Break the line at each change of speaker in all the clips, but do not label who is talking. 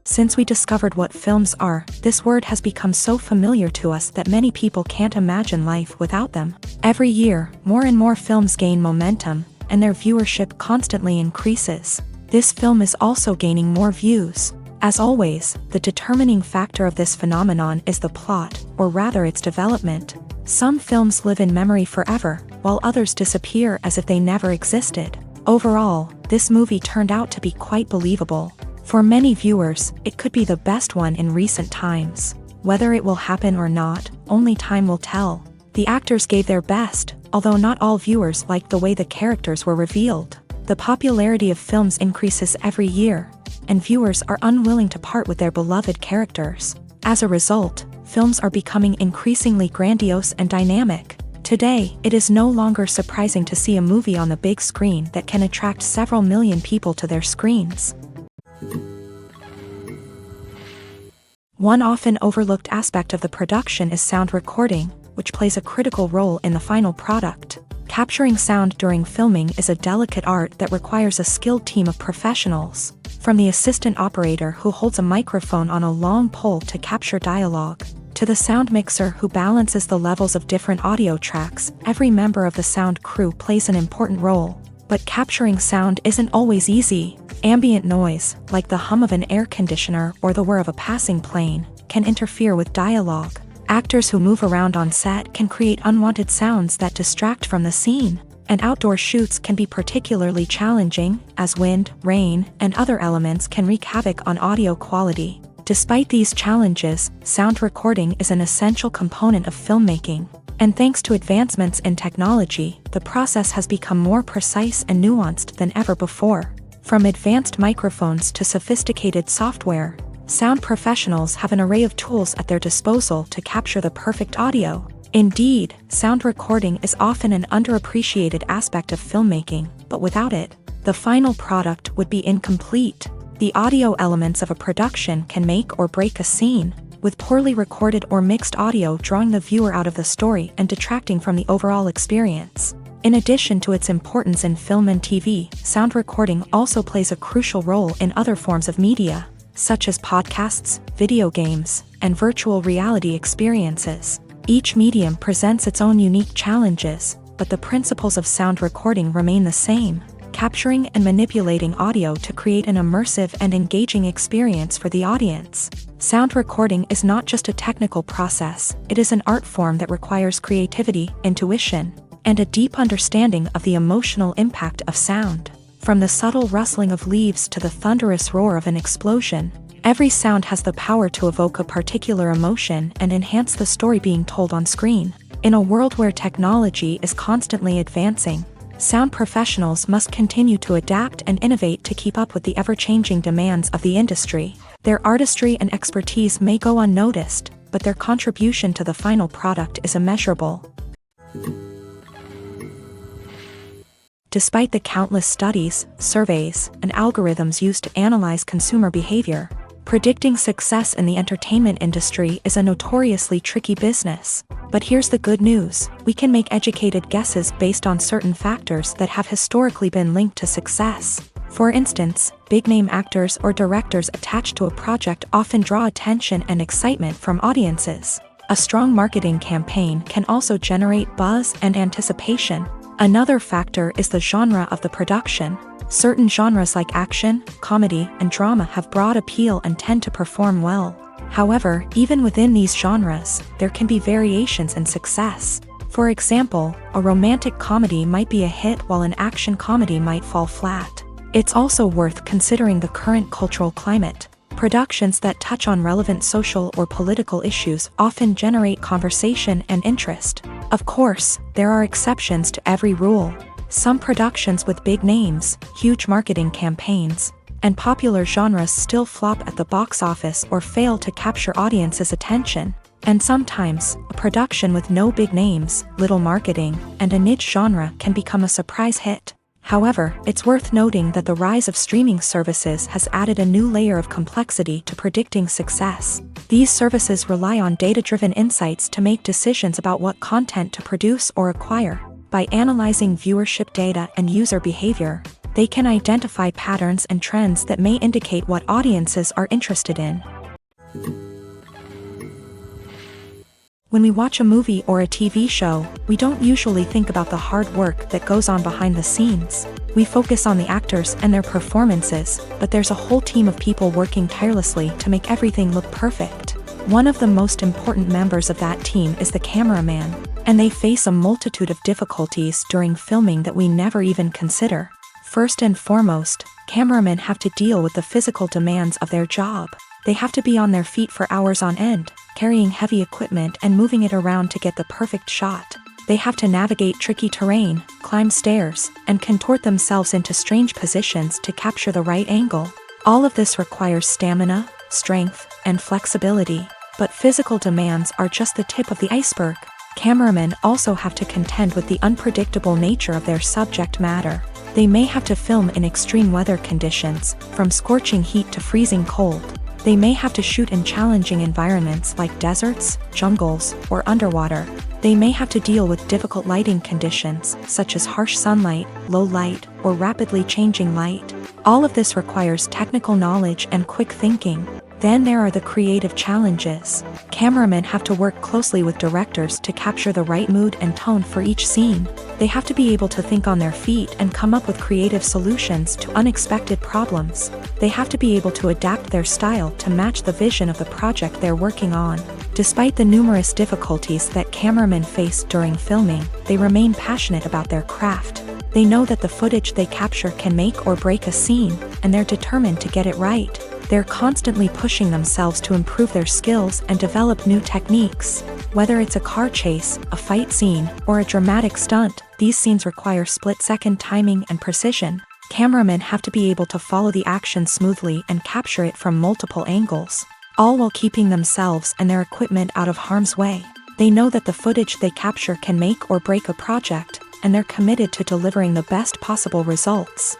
Since we discovered what films are, this word has become so familiar to us that many people can't imagine life without them. Every year, more and more films gain momentum, and their viewership constantly increases. This film is also gaining more views. As always, the determining factor of this phenomenon is the plot, or rather its development. Some films live in memory forever, while others disappear as if they never existed. Overall, this movie turned out to be quite believable. For many viewers, it could be the best one in recent times. Whether it will happen or not, only time will tell. The actors gave their best, although not all viewers liked the way the characters were revealed. The popularity of films increases every year, and viewers are unwilling to part with their beloved characters. As a result, films are becoming increasingly grandiose and dynamic. Today, it is no longer surprising to see a movie on the big screen that can attract several million people to their screens. One often overlooked aspect of the production is sound recording, which plays a critical role in the final product. Capturing sound during filming is a delicate art that requires a skilled team of professionals. From the assistant operator who holds a microphone on a long pole to capture dialogue, to the sound mixer who balances the levels of different audio tracks, every member of the sound crew plays an important role. But capturing sound isn't always easy. Ambient noise, like the hum of an air conditioner or the whir of a passing plane, can interfere with dialogue. Actors who move around on set can create unwanted sounds that distract from the scene. And outdoor shoots can be particularly challenging, as wind, rain, and other elements can wreak havoc on audio quality. Despite these challenges, sound recording is an essential component of filmmaking. And thanks to advancements in technology, the process has become more precise and nuanced than ever before. From advanced microphones to sophisticated software, sound professionals have an array of tools at their disposal to capture the perfect audio. Indeed, sound recording is often an underappreciated aspect of filmmaking, but without it, the final product would be incomplete. The audio elements of a production can make or break a scene, with poorly recorded or mixed audio drawing the viewer out of the story and detracting from the overall experience. In addition to its importance in film and TV, sound recording also plays a crucial role in other forms of media, such as podcasts, video games, and virtual reality experiences. Each medium presents its own unique challenges, but the principles of sound recording remain the same, capturing and manipulating audio to create an immersive and engaging experience for the audience. Sound recording is not just a technical process, it is an art form that requires creativity, intuition, and a deep understanding of the emotional impact of sound. From the subtle rustling of leaves to the thunderous roar of an explosion, every sound has the power to evoke a particular emotion and enhance the story being told on screen. In a world where technology is constantly advancing, sound professionals must continue to adapt and innovate to keep up with the ever-changing demands of the industry. Their artistry and expertise may go unnoticed, but their contribution to the final product is immeasurable. Despite the countless studies, surveys, and algorithms used to analyze consumer behavior, predicting success in the entertainment industry is a notoriously tricky business. But here's the good news: we can make educated guesses based on certain factors that have historically been linked to success. For instance, big-name actors or directors attached to a project often draw attention and excitement from audiences. A strong marketing campaign can also generate buzz and anticipation. Another factor is the genre of the production. Certain genres like action, comedy, and drama have broad appeal and tend to perform well. However, even within these genres, there can be variations in success. For example, a romantic comedy might be a hit while an action comedy might fall flat. It's also worth considering the current cultural climate. Productions that touch on relevant social or political issues often generate conversation and interest. Of course, there are exceptions to every rule. Some productions with big names, huge marketing campaigns, and popular genres still flop at the box office or fail to capture audiences' attention. And sometimes, a production with no big names, little marketing, and a niche genre can become a surprise hit. However, it's worth noting that the rise of streaming services has added a new layer of complexity to predicting success. These services rely on data-driven insights to make decisions about what content to produce or acquire. By analyzing viewership data and user behavior, They can identify patterns and trends that may indicate what audiences are interested in. When we watch a movie or a TV show, we don't usually think about the hard work that goes on behind the scenes. We focus on the actors and their performances, but there's a whole team of people working tirelessly to make everything look perfect. One of the most important members of that team is the cameraman, and they face a multitude of difficulties during filming that we never even consider. First and foremost, cameramen have to deal with the physical demands of their job. They have to be on their feet for hours on end, carrying heavy equipment and moving it around to get the perfect shot. They have to navigate tricky terrain, climb stairs, and contort themselves into strange positions to capture the right angle. All of this requires stamina, strength, and flexibility. But physical demands are just the tip of the iceberg. Cameramen also have to contend with the unpredictable nature of their subject matter. They may have to film in extreme weather conditions, from scorching heat to freezing cold. They may have to shoot in challenging environments like deserts, jungles, or underwater. They may have to deal with difficult lighting conditions, such as harsh sunlight, low light, or rapidly changing light. All of this requires technical knowledge and quick thinking. Then there are the creative challenges. Cameramen have to work closely with directors to capture the right mood and tone for each scene. They have to be able to think on their feet and come up with creative solutions to unexpected problems. They have to be able to adapt their style to match the vision of the project they're working on. Despite the numerous difficulties that cameramen face during filming, they remain passionate about their craft. They know that the footage they capture can make or break a scene, and they're determined to get it right. They're constantly pushing themselves to improve their skills and develop new techniques. Whether it's a car chase, a fight scene, or a dramatic stunt, these scenes require split-second timing and precision. Cameramen have to be able to follow the action smoothly and capture it from multiple angles, all while keeping themselves and their equipment out of harm's way. They know that the footage they capture can make or break a project, and they're committed to delivering the best possible results.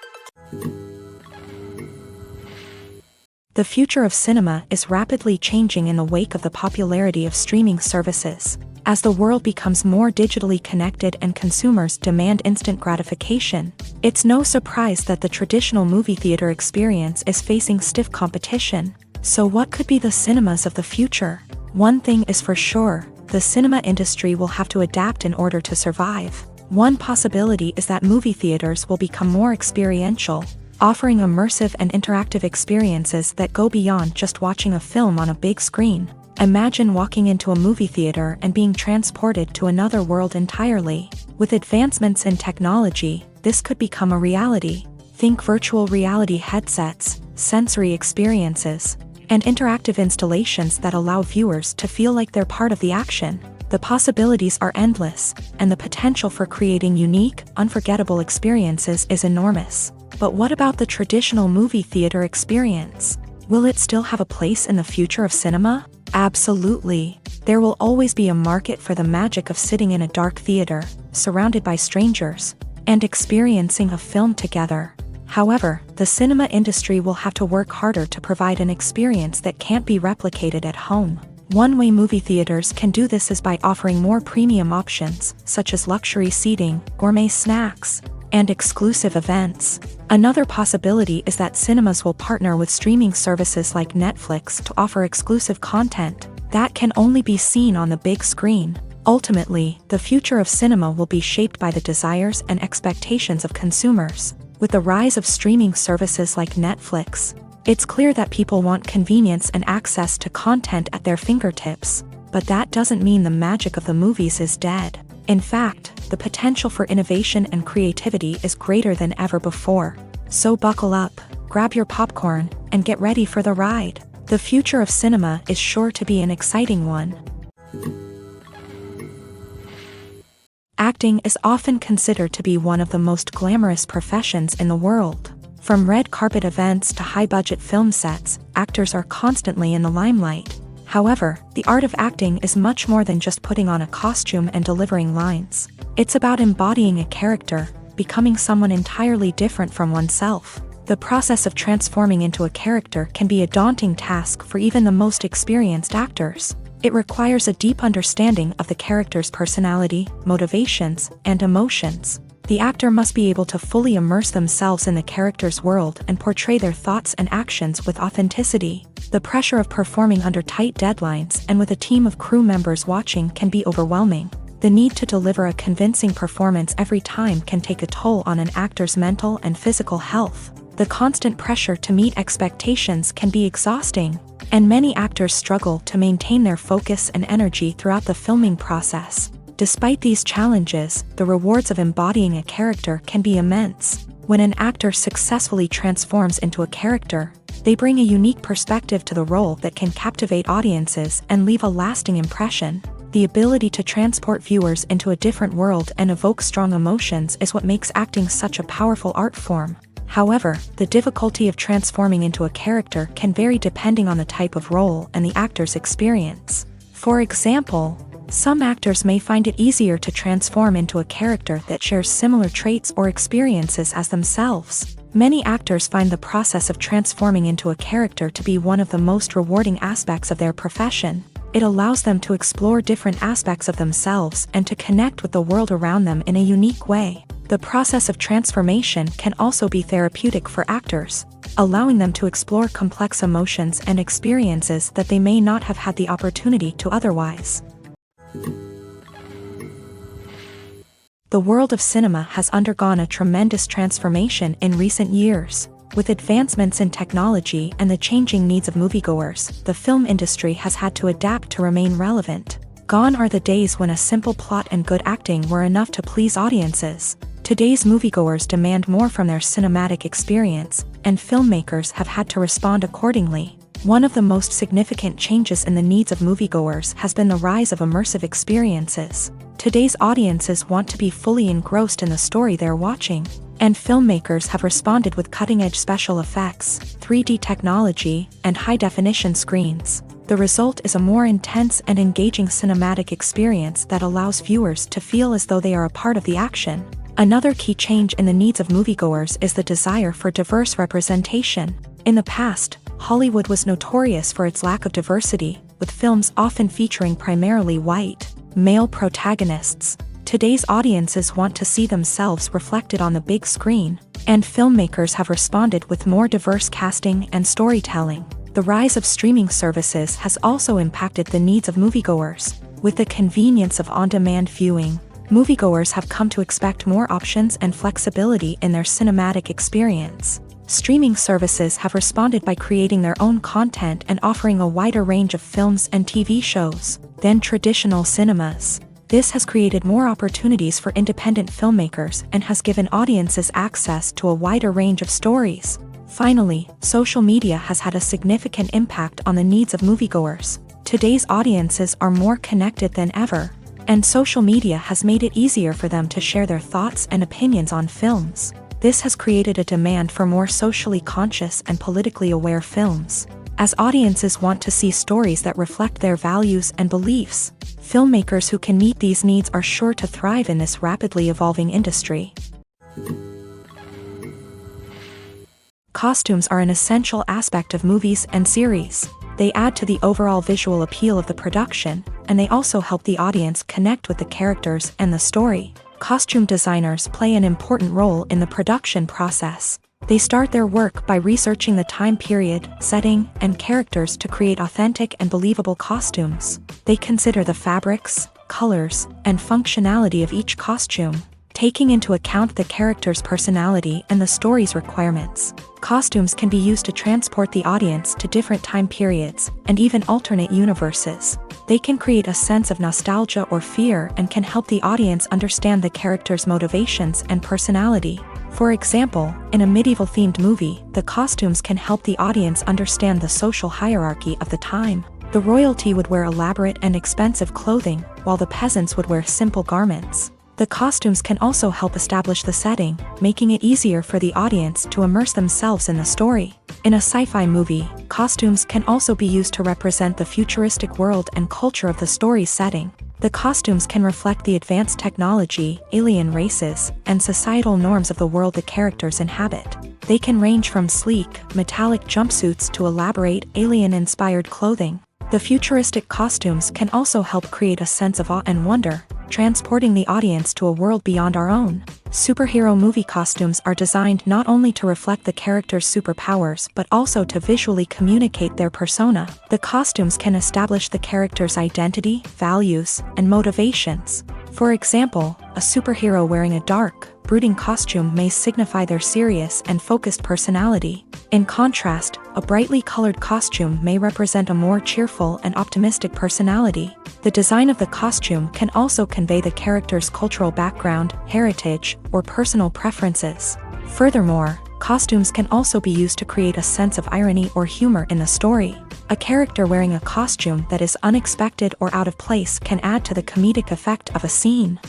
The future of cinema is rapidly changing in the wake of the popularity of streaming services. As the world becomes more digitally connected and consumers demand instant gratification, it's no surprise that the traditional movie theater experience is facing stiff competition. So what could be the cinemas of the future? One thing is for sure, the cinema industry will have to adapt in order to survive. One possibility is that movie theaters will become more experiential, offering immersive and interactive experiences that go beyond just watching a film on a big screen. Imagine walking into a movie theater and being transported to another world entirely. With advancements in technology, this could become a reality. Think virtual reality headsets, sensory experiences, and interactive installations that allow viewers to feel like they're part of the action. The possibilities are endless, and the potential for creating unique, unforgettable experiences is enormous. But what about the traditional movie theater experience? Will it still have a place in the future of cinema? Absolutely. There will always be a market for the magic of sitting in a dark theater, surrounded by strangers, and experiencing a film together. However, the cinema industry will have to work harder to provide an experience that can't be replicated at home. One way movie theaters can do this is by offering more premium options, such as luxury seating, gourmet snacks, and exclusive events. Another possibility is that cinemas will partner with streaming services like Netflix to offer exclusive content that can only be seen on the big screen. Ultimately, the future of cinema will be shaped by the desires and expectations of consumers. With the rise of streaming services like Netflix, it's clear that people want convenience and access to content at their fingertips. But that doesn't mean the magic of the movies is dead. In fact, the potential for innovation and creativity is greater than ever before. So buckle up, grab your popcorn, and get ready for the ride. The future of cinema is sure to be an exciting one. Acting is often considered to be one of the most glamorous professions in the world. From red carpet events to high-budget film sets, actors are constantly in the limelight. However, the art of acting is much more than just putting on a costume and delivering lines. It's about embodying a character, becoming someone entirely different from oneself. The process of transforming into a character can be a daunting task for even the most experienced actors. It requires a deep understanding of the character's personality, motivations, and emotions. The actor must be able to fully immerse themselves in the character's world and portray their thoughts and actions with authenticity. The pressure of performing under tight deadlines and with a team of crew members watching can be overwhelming. The need to deliver a convincing performance every time can take a toll on an actor's mental and physical health. The constant pressure to meet expectations can be exhausting, and many actors struggle to maintain their focus and energy throughout the filming process. Despite these challenges, the rewards of embodying a character can be immense. When an actor successfully transforms into a character, they bring a unique perspective to the role that can captivate audiences and leave a lasting impression. The ability to transport viewers into a different world and evoke strong emotions is what makes acting such a powerful art form. However, the difficulty of transforming into a character can vary depending on the type of role and the actor's experience. For example, some actors may find it easier to transform into a character that shares similar traits or experiences as themselves. Many actors find the process of transforming into a character to be one of the most rewarding aspects of their profession. It allows them to explore different aspects of themselves and to connect with the world around them in a unique way. The process of transformation can also be therapeutic for actors, allowing them to explore complex emotions and experiences that they may not have had the opportunity to otherwise. The world of cinema has undergone a tremendous transformation in recent years. With advancements in technology and the changing needs of moviegoers, the film industry has had to adapt to remain relevant. Gone are the days when a simple plot and good acting were enough to please audiences. Today's moviegoers demand more from their cinematic experience, and filmmakers have had to respond accordingly. One of the most significant changes in the needs of moviegoers has been the rise of immersive experiences. Today's audiences want to be fully engrossed in the story they're watching, and filmmakers have responded with cutting-edge special effects, 3D technology, and high-definition screens. The result is a more intense and engaging cinematic experience that allows viewers to feel as though they are a part of the action. Another key change in the needs of moviegoers is the desire for diverse representation. In the past, Hollywood was notorious for its lack of diversity, with films often featuring primarily white, male protagonists. Today's audiences want to see themselves reflected on the big screen, and filmmakers have responded with more diverse casting and storytelling. The rise of streaming services has also impacted the needs of moviegoers. With the convenience of on-demand viewing, moviegoers have come to expect more options and flexibility in their cinematic experience. Streaming services have responded by creating their own content and offering a wider range of films and TV shows than traditional cinemas. This has created more opportunities for independent filmmakers and has given audiences access to a wider range of stories. Finally, social media has had a significant impact on the needs of moviegoers. Today's audiences are more connected than ever, and social media has made it easier for them to share their thoughts and opinions on films. This has created a demand for more socially conscious and politically aware films. As audiences want to see stories that reflect their values and beliefs, filmmakers who can meet these needs are sure to thrive in this rapidly evolving industry. Costumes are an essential aspect of movies and series. They add to the overall visual appeal of the production, and they also help the audience connect with the characters and the story. Costume designers play an important role in the production process. They start their work by researching the time period, setting, and characters to create authentic and believable costumes. They consider the fabrics, colors, and functionality of each costume, taking into account the character's personality and the story's requirements. Costumes can be used to transport the audience to different time periods and even alternate universes. They can create a sense of nostalgia or fear and can help the audience understand the character's motivations and personality. For example, in a medieval-themed movie, the costumes can help the audience understand the social hierarchy of the time. The royalty would wear elaborate and expensive clothing, while the peasants would wear simple garments. The costumes can also help establish the setting, making it easier for the audience to immerse themselves in the story. In a sci-fi movie, costumes can also be used to represent the futuristic world and culture of the story's setting. The costumes can reflect the advanced technology, alien races, and societal norms of the world the characters inhabit. They can range from sleek, metallic jumpsuits to elaborate, alien-inspired clothing. The futuristic costumes can also help create a sense of awe and wonder, transporting the audience to a world beyond our own. Superhero movie costumes are designed not only to reflect the character's superpowers but also to visually communicate their persona. The costumes can establish the character's identity, values, and motivations. For example, a superhero wearing a dark, brooding costume may signify their serious and focused personality. In contrast, a brightly colored costume may represent a more cheerful and optimistic personality. The design of the costume can also convey the character's cultural background, heritage, or personal preferences. Furthermore, costumes can also be used to create a sense of irony or humor in the story. A character wearing a costume that is unexpected or out of place can add to the comedic effect of a scene.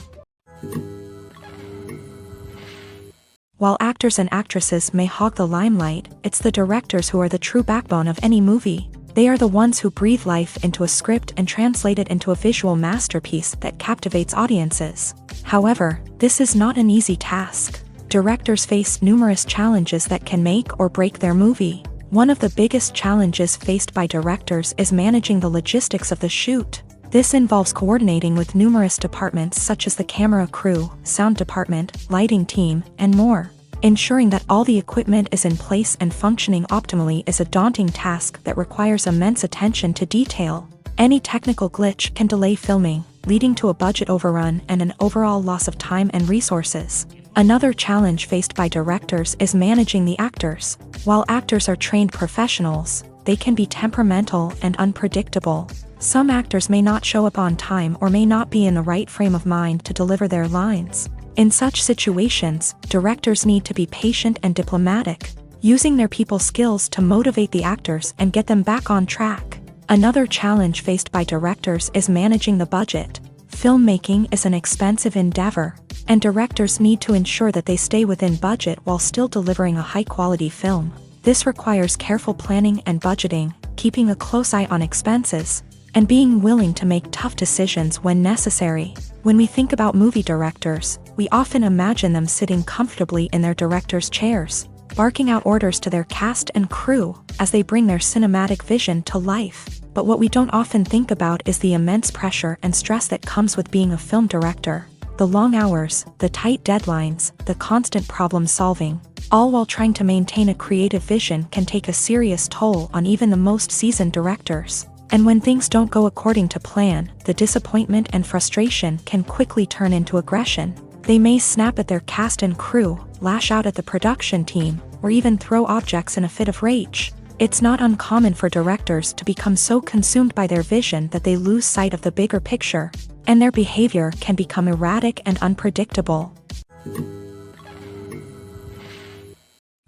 While actors and actresses may hog the limelight, it's the directors who are the true backbone of any movie. They are the ones who breathe life into a script and translate it into a visual masterpiece that captivates audiences. However, this is not an easy task. Directors face numerous challenges that can make or break their movie. One of the biggest challenges faced by directors is managing the logistics of the shoot. This involves coordinating with numerous departments such as the camera crew, sound department, lighting team, and more. Ensuring that all the equipment is in place and functioning optimally is a daunting task that requires immense attention to detail. Any technical glitch can delay filming, leading to a budget overrun and an overall loss of time and resources. Another challenge faced by directors is managing the actors. While actors are trained professionals, they can be temperamental and unpredictable. Some actors may not show up on time or may not be in the right frame of mind to deliver their lines. In such situations, directors need to be patient and diplomatic, using their people skills to motivate the actors and get them back on track. Another challenge faced by directors is managing the budget. Filmmaking is an expensive endeavor, and directors need to ensure that they stay within budget while still delivering a high-quality film. This requires careful planning and budgeting, keeping a close eye on expenses, and being willing to make tough decisions when necessary. When we think about movie directors, we often imagine them sitting comfortably in their director's chairs, barking out orders to their cast and crew as they bring their cinematic vision to life. But what we don't often think about is the immense pressure and stress that comes with being a film director. The long hours, the tight deadlines, the constant problem solving, all while trying to maintain a creative vision can take a serious toll on even the most seasoned directors. And when things don't go according to plan, the disappointment and frustration can quickly turn into aggression. They may snap at their cast and crew, lash out at the production team, or even throw objects in a fit of rage. It's not uncommon for directors to become so consumed by their vision that they lose sight of the bigger picture, and their behavior can become erratic and unpredictable.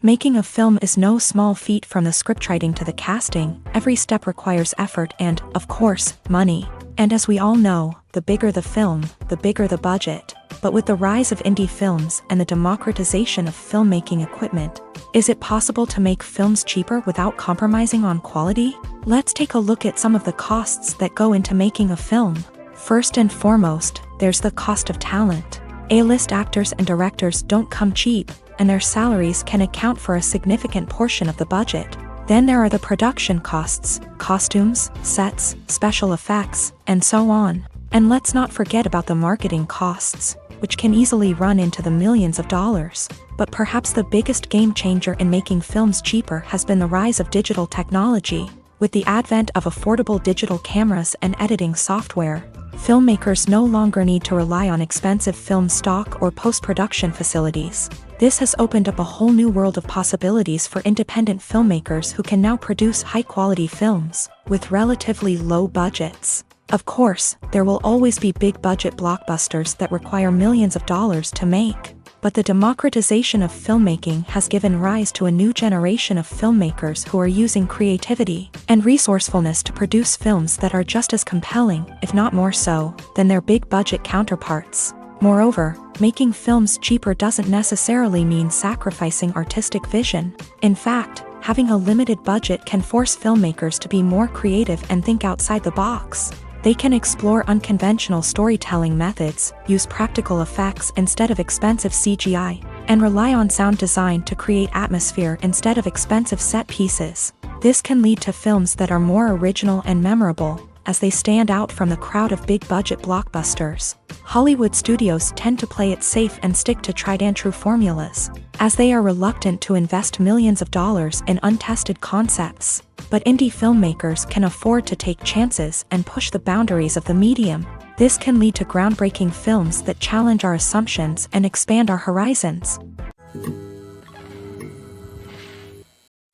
Making a film is no small feat. From the scriptwriting to the casting, every step requires effort and, of course, money. And as we all know, the bigger the film, the bigger the budget. But with the rise of indie films and the democratization of filmmaking equipment, is it possible to make films cheaper without compromising on quality? Let's take a look at some of the costs that go into making a film. First and foremost, there's the cost of talent. A-list actors and directors don't come cheap, and their salaries can account for a significant portion of the budget. Then there are the production costs, costumes, sets, special effects, and so on. And let's not forget about the marketing costs, which can easily run into the millions of dollars. But perhaps the biggest game changer in making films cheaper has been the rise of digital technology. With the advent of affordable digital cameras and editing software, filmmakers no longer need to rely on expensive film stock or post-production facilities. This has opened up a whole new world of possibilities for independent filmmakers who can now produce high-quality films with relatively low budgets. Of course, there will always be big-budget blockbusters that require millions of dollars to make. But the democratization of filmmaking has given rise to a new generation of filmmakers who are using creativity and resourcefulness to produce films that are just as compelling, if not more so, than their big-budget counterparts. Moreover, making films cheaper doesn't necessarily mean sacrificing artistic vision. In fact, having a limited budget can force filmmakers to be more creative and think outside the box. They can explore unconventional storytelling methods, use practical effects instead of expensive CGI, and rely on sound design to create atmosphere instead of expensive set pieces. This can lead to films that are more original and memorable, as they stand out from the crowd of big-budget blockbusters. Hollywood studios tend to play it safe and stick to tried-and-true formulas, as they are reluctant to invest millions of dollars in untested concepts. But indie filmmakers can afford to take chances and push the boundaries of the medium. This can lead to groundbreaking films that challenge our assumptions and expand our horizons.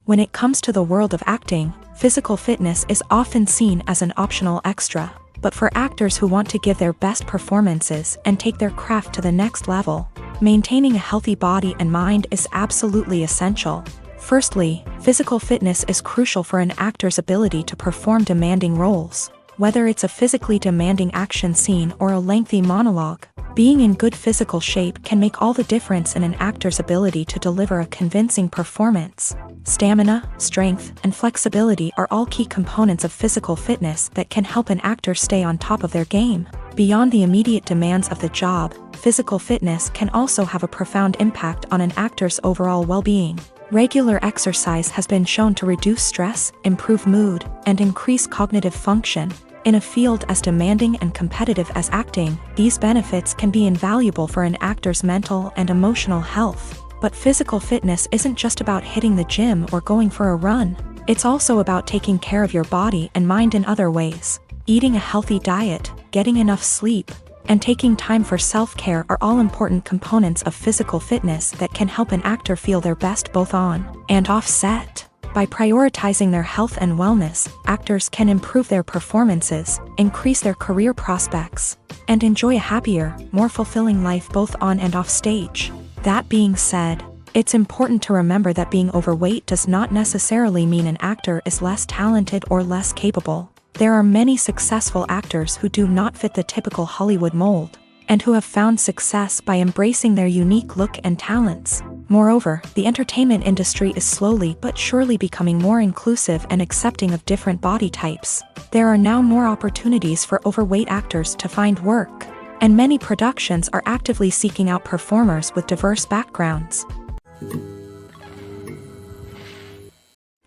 When it comes to the world of acting, physical fitness is often seen as an optional extra. But for actors who want to give their best performances and take their craft to the next level, maintaining a healthy body and mind is absolutely essential. Firstly, physical fitness is crucial for an actor's ability to perform demanding roles. Whether it's a physically demanding action scene or a lengthy monologue, being in good physical shape can make all the difference in an actor's ability to deliver a convincing performance. Stamina, strength, and flexibility are all key components of physical fitness that can help an actor stay on top of their game. Beyond the immediate demands of the job, physical fitness can also have a profound impact on an actor's overall well-being. Regular exercise has been shown to reduce stress, improve mood, and increase cognitive function. In a field as demanding and competitive as acting, these benefits can be invaluable for an actor's mental and emotional health. But physical fitness isn't just about hitting the gym or going for a run. It's also about taking care of your body and mind in other ways. Eating a healthy diet, getting enough sleep, and taking time for self-care are all important components of physical fitness that can help an actor feel their best both on and off set. By prioritizing their health and wellness, actors can improve their performances, increase their career prospects, and enjoy a happier, more fulfilling life both on and off stage. That being said, it's important to remember that being overweight does not necessarily mean an actor is less talented or less capable. There are many successful actors who do not fit the typical Hollywood mold, and who have found success by embracing their unique look and talents. Moreover, the entertainment industry is slowly but surely becoming more inclusive and accepting of different body types. There are now more opportunities for overweight actors to find work, and many productions are actively seeking out performers with diverse backgrounds.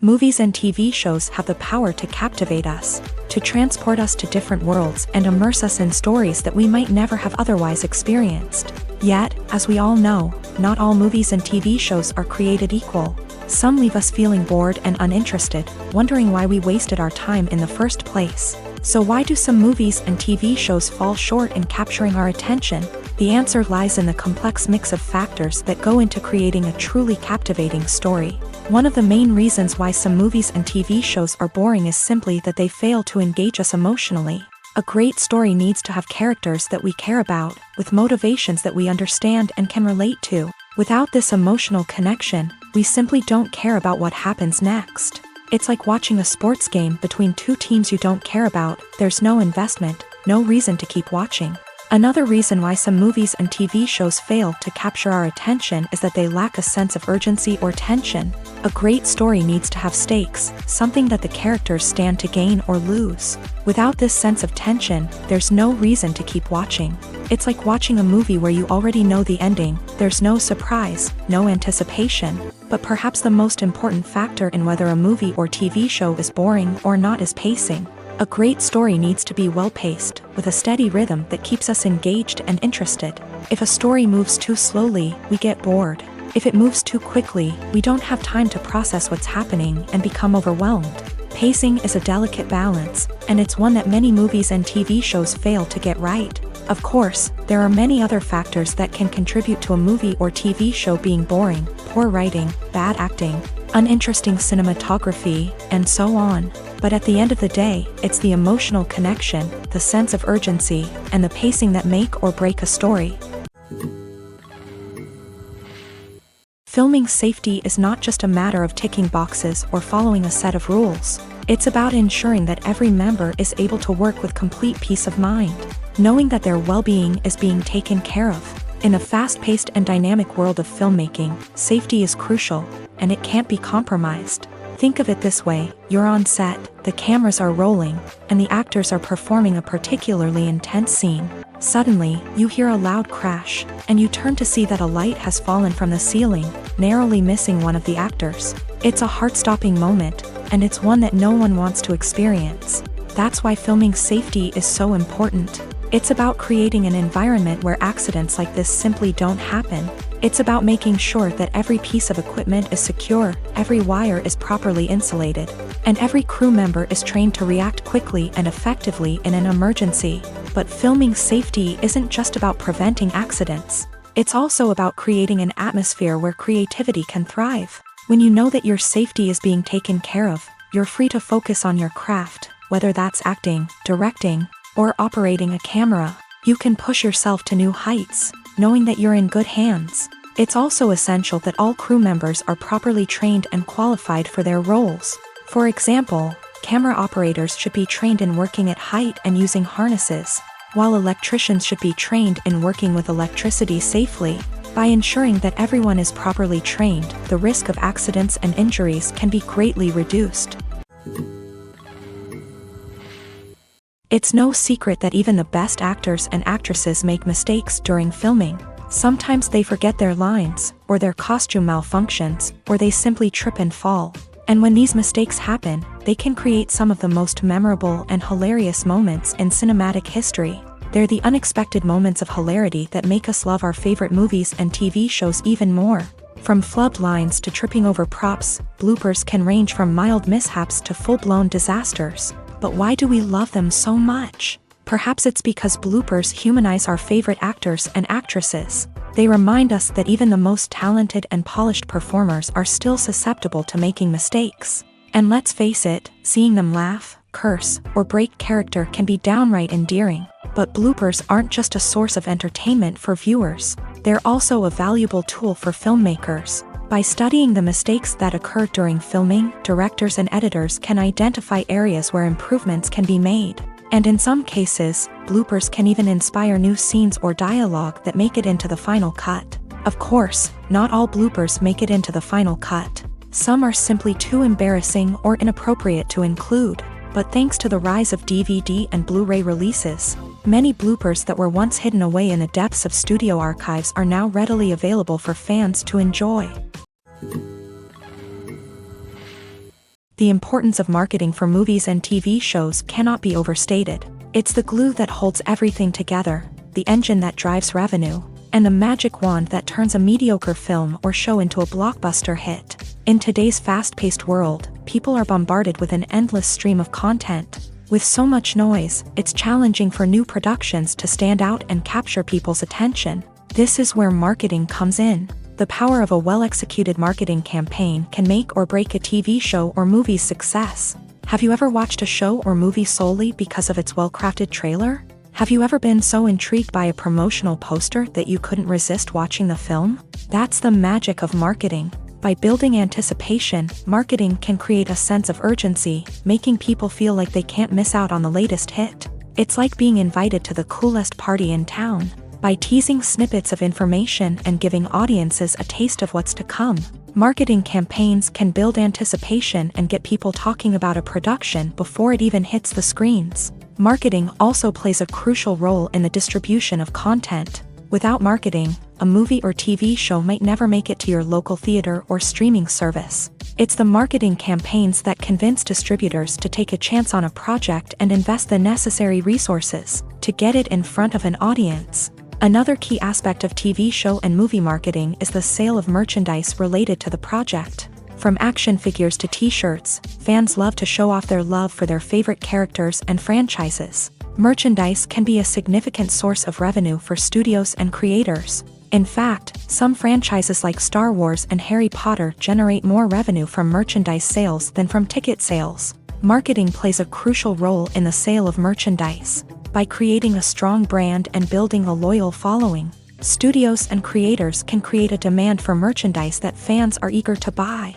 Movies and TV shows have the power to captivate us, to transport us to different worlds and immerse us in stories that we might never have otherwise experienced. Yet, as we all know, not all movies and TV shows are created equal. Some leave us feeling bored and uninterested, wondering why we wasted our time in the first place. So why do some movies and TV shows fall short in capturing our attention? The answer lies in the complex mix of factors that go into creating a truly captivating story. One of the main reasons why some movies and TV shows are boring is simply that they fail to engage us emotionally. A great story needs to have characters that we care about, with motivations that we understand and can relate to. Without this emotional connection, we simply don't care about what happens next. It's like watching a sports game between two teams you don't care about. There's no investment, no reason to keep watching. Another reason why some movies and TV shows fail to capture our attention is that they lack a sense of urgency or tension. A great story needs to have stakes, something that the characters stand to gain or lose. Without this sense of tension, there's no reason to keep watching. It's like watching a movie where you already know the ending. There's no surprise, no anticipation. But perhaps the most important factor in whether a movie or TV show is boring or not is pacing. A great story needs to be well-paced, with a steady rhythm that keeps us engaged and interested. If a story moves too slowly, we get bored. If it moves too quickly, we don't have time to process what's happening and become overwhelmed. Pacing is a delicate balance, and it's one that many movies and TV shows fail to get right. Of course, there are many other factors that can contribute to a movie or TV show being boring: poor writing, bad acting, uninteresting cinematography, and so on. But at the end of the day, it's the emotional connection, the sense of urgency, and the pacing that make or break a story. Filming safety is not just a matter of ticking boxes or following a set of rules. It's about ensuring that every member is able to work with complete peace of mind, knowing that their well-being is being taken care of. In a fast-paced and dynamic world of filmmaking, safety is crucial, and it can't be compromised. Think of it this way: you're on set, the cameras are rolling, and the actors are performing a particularly intense scene. Suddenly, you hear a loud crash, and you turn to see that a light has fallen from the ceiling, narrowly missing one of the actors. It's a heart-stopping moment, and it's one that no one wants to experience. That's why filming safety is so important. It's about creating an environment where accidents like this simply don't happen. It's about making sure that every piece of equipment is secure, every wire is properly insulated, and every crew member is trained to react quickly and effectively in an emergency. But filming safety isn't just about preventing accidents. It's also about creating an atmosphere where creativity can thrive. When you know that your safety is being taken care of, you're free to focus on your craft, whether that's acting, directing, or operating a camera. You can push yourself to new heights, knowing that you're in good hands. It's also essential that all crew members are properly trained and qualified for their roles. For example, camera operators should be trained in working at height and using harnesses, while electricians should be trained in working with electricity safely. By ensuring that everyone is properly trained, the risk of accidents and injuries can be greatly reduced. It's no secret that even the best actors and actresses make mistakes during filming. Sometimes they forget their lines, or their costume malfunctions, or they simply trip and fall. And when these mistakes happen, they can create some of the most memorable and hilarious moments in cinematic history. They're the unexpected moments of hilarity that make us love our favorite movies and TV shows even more. From flubbed lines to tripping over props, bloopers can range from mild mishaps to full-blown disasters. But why do we love them so much? Perhaps it's because bloopers humanize our favorite actors and actresses. They remind us that even the most talented and polished performers are still susceptible to making mistakes. And let's face it, seeing them laugh, curse, or break character can be downright endearing. But bloopers aren't just a source of entertainment for viewers. They're also a valuable tool for filmmakers. By studying the mistakes that occur during filming, directors and editors can identify areas where improvements can be made. And in some cases, bloopers can even inspire new scenes or dialogue that make it into the final cut. Of course, not all bloopers make it into the final cut. Some are simply too embarrassing or inappropriate to include. But thanks to the rise of DVD and Blu-ray releases, many bloopers that were once hidden away in the depths of studio archives are now readily available for fans to enjoy. The importance of marketing for movies and TV shows cannot be overstated. It's the glue that holds everything together, the engine that drives revenue, and the magic wand that turns a mediocre film or show into a blockbuster hit. In today's fast-paced world, people are bombarded with an endless stream of content. With so much noise, it's challenging for new productions to stand out and capture people's attention. This is where marketing comes in. The power of a well-executed marketing campaign can make or break a TV show or movie's success. Have you ever watched a show or movie solely because of its well-crafted trailer? Have you ever been so intrigued by a promotional poster that you couldn't resist watching the film? That's the magic of marketing. By building anticipation, marketing can create a sense of urgency, making people feel like they can't miss out on the latest hit. It's like being invited to the coolest party in town. By teasing snippets of information and giving audiences a taste of what's to come, marketing campaigns can build anticipation and get people talking about a production before it even hits the screens. Marketing also plays a crucial role in the distribution of content. Without marketing, a movie or TV show might never make it to your local theater or streaming service. It's the marketing campaigns that convince distributors to take a chance on a project and invest the necessary resources to get it in front of an audience. Another key aspect of TV show and movie marketing is the sale of merchandise related to the project. From action figures to t-shirts, fans love to show off their love for their favorite characters and franchises. Merchandise can be a significant source of revenue for studios and creators. In fact, some franchises like Star Wars and Harry Potter generate more revenue from merchandise sales than from ticket sales. Marketing plays a crucial role in the sale of merchandise. By creating a strong brand and building a loyal following, studios and creators can create a demand for merchandise that fans are eager to buy.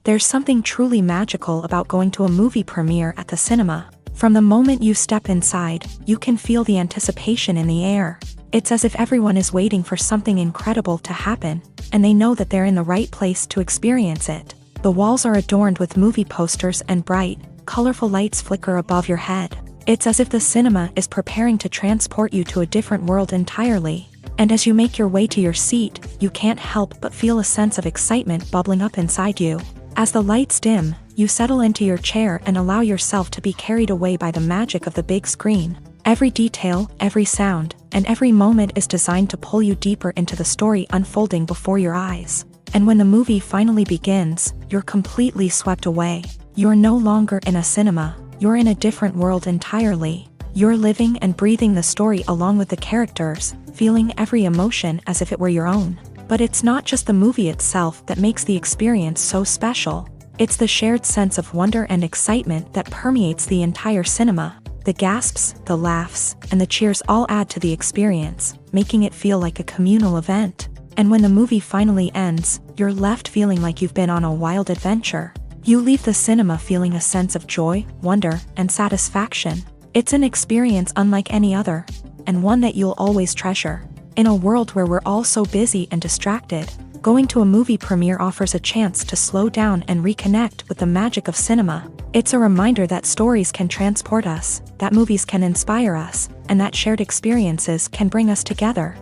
There's something truly magical about going to a movie premiere at the cinema. From the moment you step inside, you can feel the anticipation in the air. It's as if everyone is waiting for something incredible to happen, and they know that they're in the right place to experience it. The walls are adorned with movie posters and bright, colorful lights flicker above your head. It's as if the cinema is preparing to transport you to a different world entirely. And as you make your way to your seat, you can't help but feel a sense of excitement bubbling up inside you. As the lights dim, you settle into your chair and allow yourself to be carried away by the magic of the big screen. Every detail, every sound, and every moment is designed to pull you deeper into the story unfolding before your eyes. And when the movie finally begins, you're completely swept away. You're no longer in a cinema, you're in a different world entirely. You're living and breathing the story along with the characters, feeling every emotion as if it were your own. But it's not just the movie itself that makes the experience so special. It's the shared sense of wonder and excitement that permeates the entire cinema. The gasps, the laughs, and the cheers all add to the experience, making it feel like a communal event. And when the movie finally ends, you're left feeling like you've been on a wild adventure. You leave the cinema feeling a sense of joy, wonder, and satisfaction. It's an experience unlike any other, and one that you'll always treasure. In a world where we're all so busy and distracted, going to a movie premiere offers a chance to slow down and reconnect with the magic of cinema. It's a reminder that stories can transport us, that movies can inspire us, and that shared experiences can bring us together.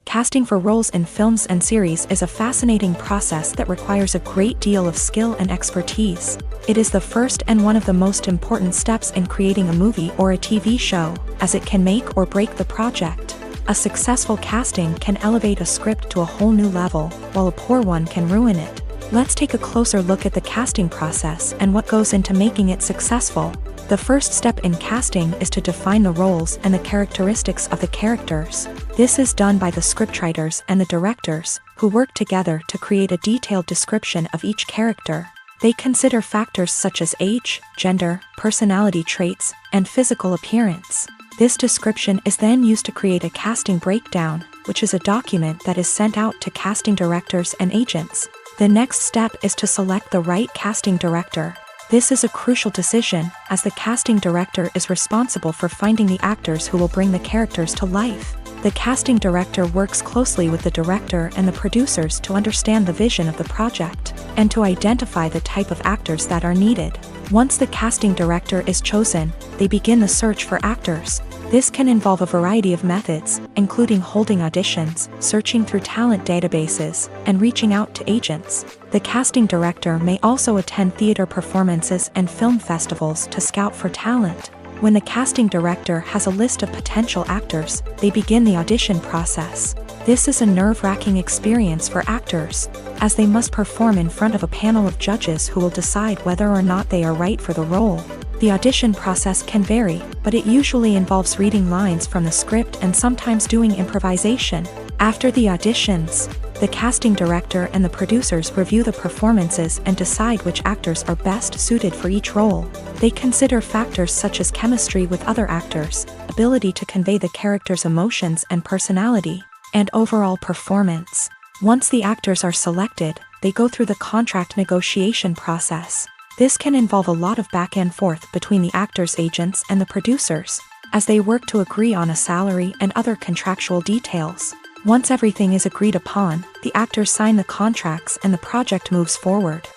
Casting for roles in films and series is a fascinating process that requires a great deal of skill and expertise. It is the first and one of the most important steps in creating a movie or a TV show, as it can make or break the project. A successful casting can elevate a script to a whole new level, while a poor one can ruin it. Let's take a closer look at the casting process and what goes into making it successful. The first step in casting is to define the roles and the characteristics of the characters. This is done by the scriptwriters and the directors, who work together to create a detailed description of each character. They consider factors such as age, gender, personality traits, and physical appearance. This description is then used to create a casting breakdown, which is a document that is sent out to casting directors and agents. The next step is to select the right casting director. This is a crucial decision, as the casting director is responsible for finding the actors who will bring the characters to life. The casting director works closely with the director and the producers to understand the vision of the project, and to identify the type of actors that are needed. Once the casting director is chosen, they begin the search for actors. This can involve a variety of methods, including holding auditions, searching through talent databases, and reaching out to agents. The casting director may also attend theater performances and film festivals to scout for talent. When the casting director has a list of potential actors, they begin the audition process. This is a nerve-wracking experience for actors, as they must perform in front of a panel of judges who will decide whether or not they are right for the role. The audition process can vary, but it usually involves reading lines from the script and sometimes doing improvisation. After the auditions, the casting director and the producers review the performances and decide which actors are best suited for each role. They consider factors such as chemistry with other actors, ability to convey the character's emotions and personality, and overall performance. Once the actors are selected, they go through the contract negotiation process. This can involve a lot of back and forth between the actors' agents and the producers, as they work to agree on a salary and other contractual details. Once everything is agreed upon, the actors sign the contracts and the project moves forward.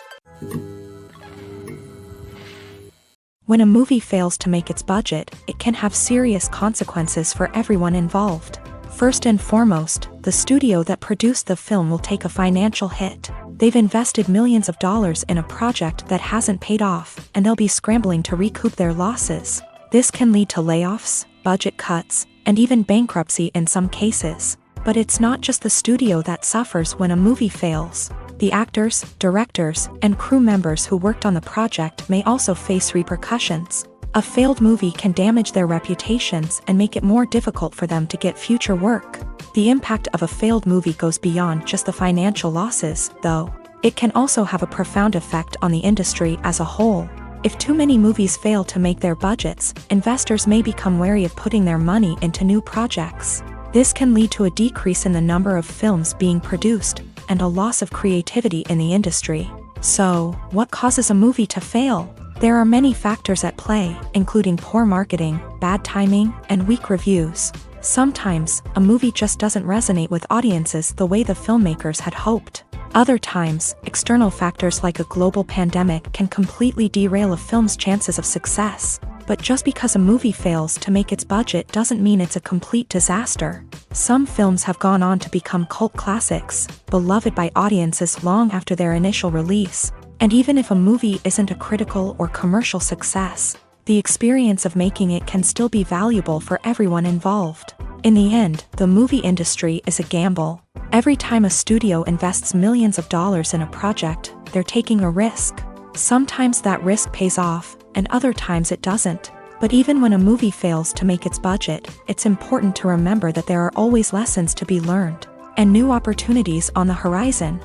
When a movie fails to make its budget, it can have serious consequences for everyone involved. First and foremost, the studio that produced the film will take a financial hit. They've invested millions of dollars in a project that hasn't paid off, and they'll be scrambling to recoup their losses. This can lead to layoffs, budget cuts, and even bankruptcy in some cases. But it's not just the studio that suffers when a movie fails. The actors, directors, and crew members who worked on the project may also face repercussions. A failed movie can damage their reputations and make it more difficult for them to get future work. The impact of a failed movie goes beyond just the financial losses, though. It can also have a profound effect on the industry as a whole. If too many movies fail to make their budgets, investors may become wary of putting their money into new projects. This can lead to a decrease in the number of films being produced, and a loss of creativity in the industry. So, what causes a movie to fail? There are many factors at play, including poor marketing, bad timing, and weak reviews. Sometimes, a movie just doesn't resonate with audiences the way the filmmakers had hoped. Other times, external factors like a global pandemic can completely derail a film's chances of success. But just because a movie fails to make its budget doesn't mean it's a complete disaster. Some films have gone on to become cult classics, beloved by audiences long after their initial release. And even if a movie isn't a critical or commercial success, the experience of making it can still be valuable for everyone involved. In the end, the movie industry is a gamble. Every time a studio invests millions of dollars in a project, they're taking a risk. Sometimes that risk pays off, and other times it doesn't. But even when a movie fails to make its budget, it's important to remember that there are always lessons to be learned, and new opportunities on the horizon.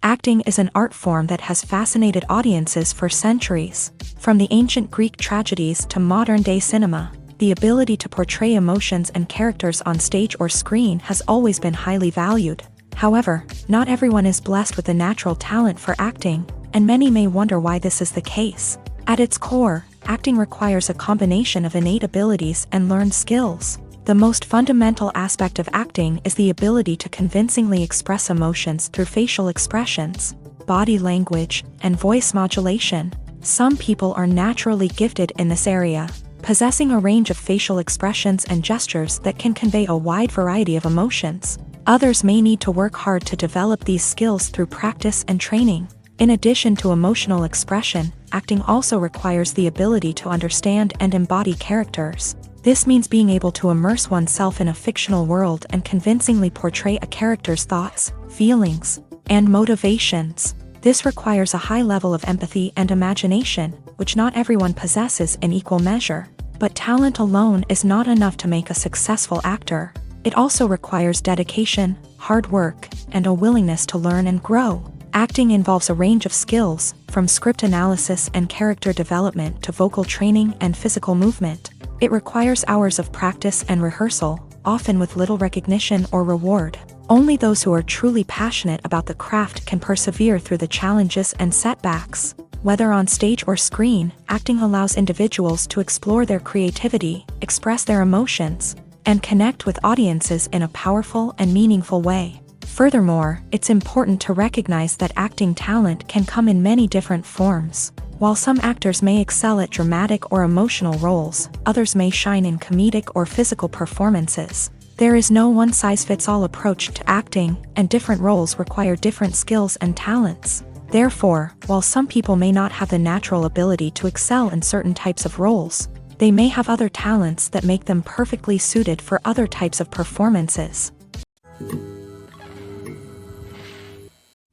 Acting is an art form that has fascinated audiences for centuries. From the ancient Greek tragedies to modern-day cinema, the ability to portray emotions and characters on stage or screen has always been highly valued. However, not everyone is blessed with a natural talent for acting, and many may wonder why this is the case. At its core, acting requires a combination of innate abilities and learned skills. The most fundamental aspect of acting is the ability to convincingly express emotions through facial expressions, body language, and voice modulation. Some people are naturally gifted in this area, possessing a range of facial expressions and gestures that can convey a wide variety of emotions. Others may need to work hard to develop these skills through practice and training. In addition to emotional expression, acting also requires the ability to understand and embody characters. This means being able to immerse oneself in a fictional world and convincingly portray a character's thoughts, feelings, and motivations. This requires a high level of empathy and imagination, which not everyone possesses in equal measure. But talent alone is not enough to make a successful actor. It also requires dedication, hard work, and a willingness to learn and grow. Acting involves a range of skills, from script analysis and character development to vocal training and physical movement. It requires hours of practice and rehearsal, often with little recognition or reward. Only those who are truly passionate about the craft can persevere through the challenges and setbacks. Whether on stage or screen, acting allows individuals to explore their creativity, express their emotions, and connect with audiences in a powerful and meaningful way. Furthermore, it's important to recognize that acting talent can come in many different forms. While some actors may excel at dramatic or emotional roles, others may shine in comedic or physical performances. There is no one-size-fits-all approach to acting, and different roles require different skills and talents. Therefore, while some people may not have the natural ability to excel in certain types of roles, they may have other talents that make them perfectly suited for other types of performances.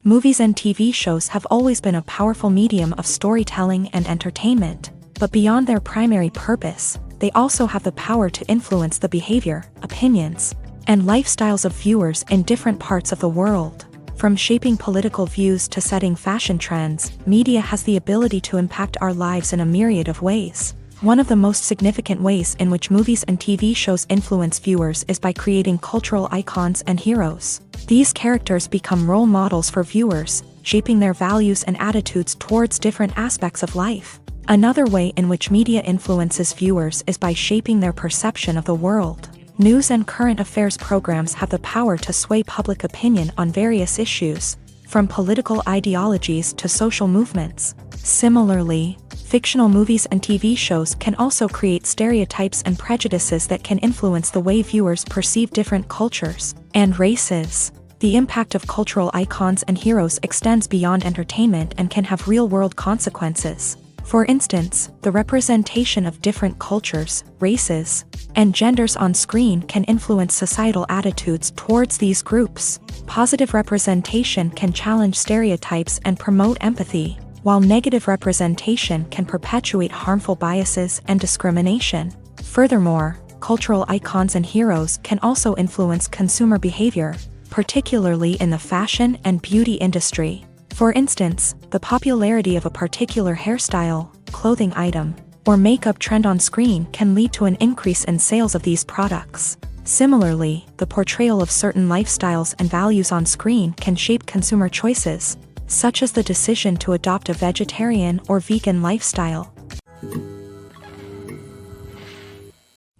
Movies and TV shows have always been a powerful medium of storytelling and entertainment, but beyond their primary purpose, they also have the power to influence the behavior, opinions, and lifestyles of viewers in different parts of the world. From shaping political views to setting fashion trends, media has the ability to impact our lives in a myriad of ways. One of the most significant ways in which movies and TV shows influence viewers is by creating cultural icons and heroes. These characters become role models for viewers, shaping their values and attitudes towards different aspects of life. Another way in which media influences viewers is by shaping their perception of the world. News and current affairs programs have the power to sway public opinion on various issues, from political ideologies to social movements. Similarly, fictional movies and TV shows can also create stereotypes and prejudices that can influence the way viewers perceive different cultures and races. The impact of cultural icons and heroes extends beyond entertainment and can have real-world consequences. For instance, the representation of different cultures, races, and genders on screen can influence societal attitudes towards these groups. Positive representation can challenge stereotypes and promote empathy, while negative representation can perpetuate harmful biases and discrimination. Furthermore, cultural icons and heroes can also influence consumer behavior, particularly in the fashion and beauty industry. For instance, the popularity of a particular hairstyle, clothing item, or makeup trend on screen can lead to an increase in sales of these products. Similarly, the portrayal of certain lifestyles and values on screen can shape consumer choices, such as the decision to adopt a vegetarian or vegan lifestyle.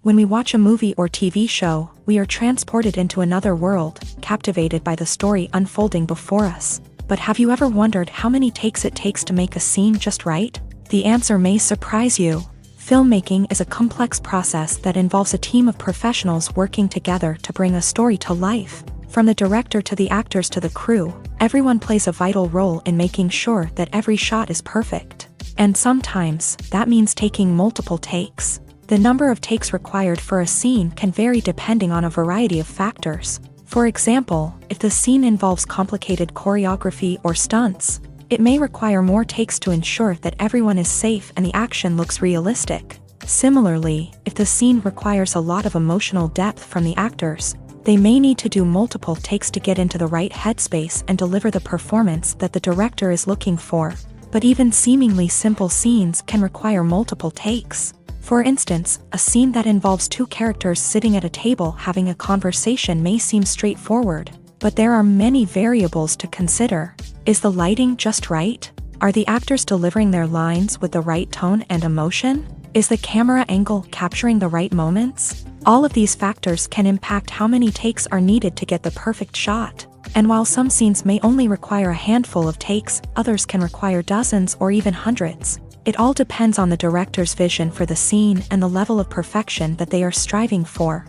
When we watch a movie or TV show, we are transported into another world, captivated by the story unfolding before us. But have you ever wondered how many takes it takes to make a scene just right? The answer may surprise you. Filmmaking is a complex process that involves a team of professionals working together to bring a story to life. From the director to the actors to the crew, everyone plays a vital role in making sure that every shot is perfect. And sometimes, that means taking multiple takes. The number of takes required for a scene can vary depending on a variety of factors. For example, if the scene involves complicated choreography or stunts, it may require more takes to ensure that everyone is safe and the action looks realistic. Similarly, if the scene requires a lot of emotional depth from the actors, they may need to do multiple takes to get into the right headspace and deliver the performance that the director is looking for. But even seemingly simple scenes can require multiple takes. For instance, a scene that involves two characters sitting at a table having a conversation may seem straightforward, but there are many variables to consider. Is the lighting just right? Are the actors delivering their lines with the right tone and emotion? Is the camera angle capturing the right moments? All of these factors can impact how many takes are needed to get the perfect shot. And while some scenes may only require a handful of takes, others can require dozens or even hundreds. It all depends on the director's vision for the scene and the level of perfection that they are striving for.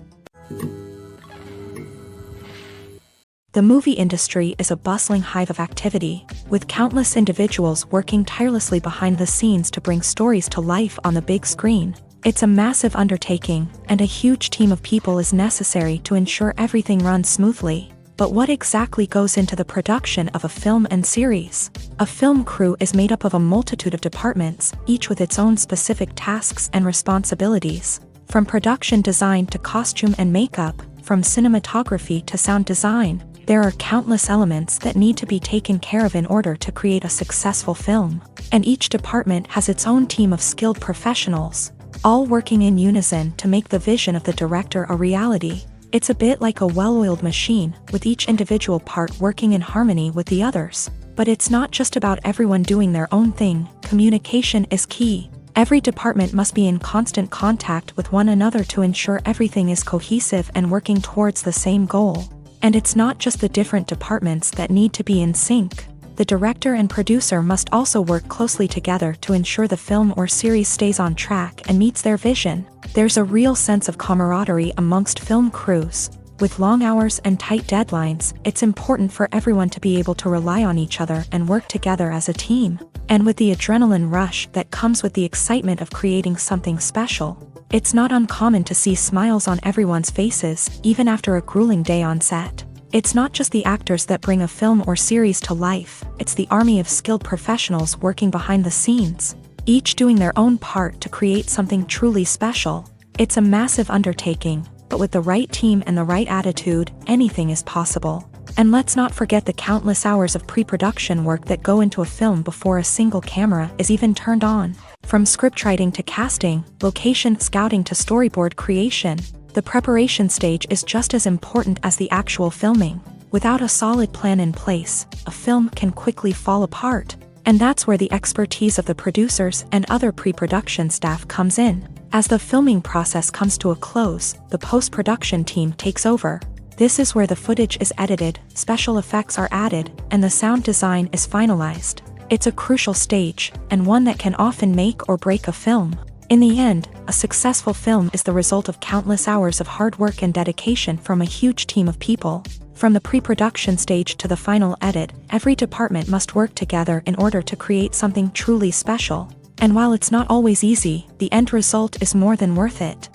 The movie industry is a bustling hive of activity, with countless individuals working tirelessly behind the scenes to bring stories to life on the big screen. It's a massive undertaking, and a huge team of people is necessary to ensure everything runs smoothly. But what exactly goes into the production of a film and series? A film crew is made up of a multitude of departments, each with its own specific tasks and responsibilities. From production design to costume and makeup, from cinematography to sound design, there are countless elements that need to be taken care of in order to create a successful film. And each department has its own team of skilled professionals, all working in unison to make the vision of the director a reality. It's a bit like a well-oiled machine, with each individual part working in harmony with the others. But it's not just about everyone doing their own thing. Communication is key. Every department must be in constant contact with one another to ensure everything is cohesive and working towards the same goal. And it's not just the different departments that need to be in sync. The director and producer must also work closely together to ensure the film or series stays on track and meets their vision. There's a real sense of camaraderie amongst film crews. With long hours and tight deadlines, it's important for everyone to be able to rely on each other and work together as a team. And with the adrenaline rush that comes with the excitement of creating something special, it's not uncommon to see smiles on everyone's faces, even after a grueling day on set. It's not just the actors that bring a film or series to life, it's the army of skilled professionals working behind the scenes, each doing their own part to create something truly special. It's a massive undertaking, but with the right team and the right attitude, anything is possible. And let's not forget the countless hours of pre-production work that go into a film before a single camera is even turned on. From scriptwriting to casting, location scouting to storyboard creation, the preparation stage is just as important as the actual filming. Without a solid plan in place, a film can quickly fall apart. And that's where the expertise of the producers and other pre-production staff comes in. As the filming process comes to a close, the post-production team takes over. This is where the footage is edited, special effects are added, and the sound design is finalized. It's a crucial stage, and one that can often make or break a film. In the end, a successful film is the result of countless hours of hard work and dedication from a huge team of people. From the pre-production stage to the final edit, every department must work together in order to create something truly special. And while it's not always easy, the end result is more than worth it.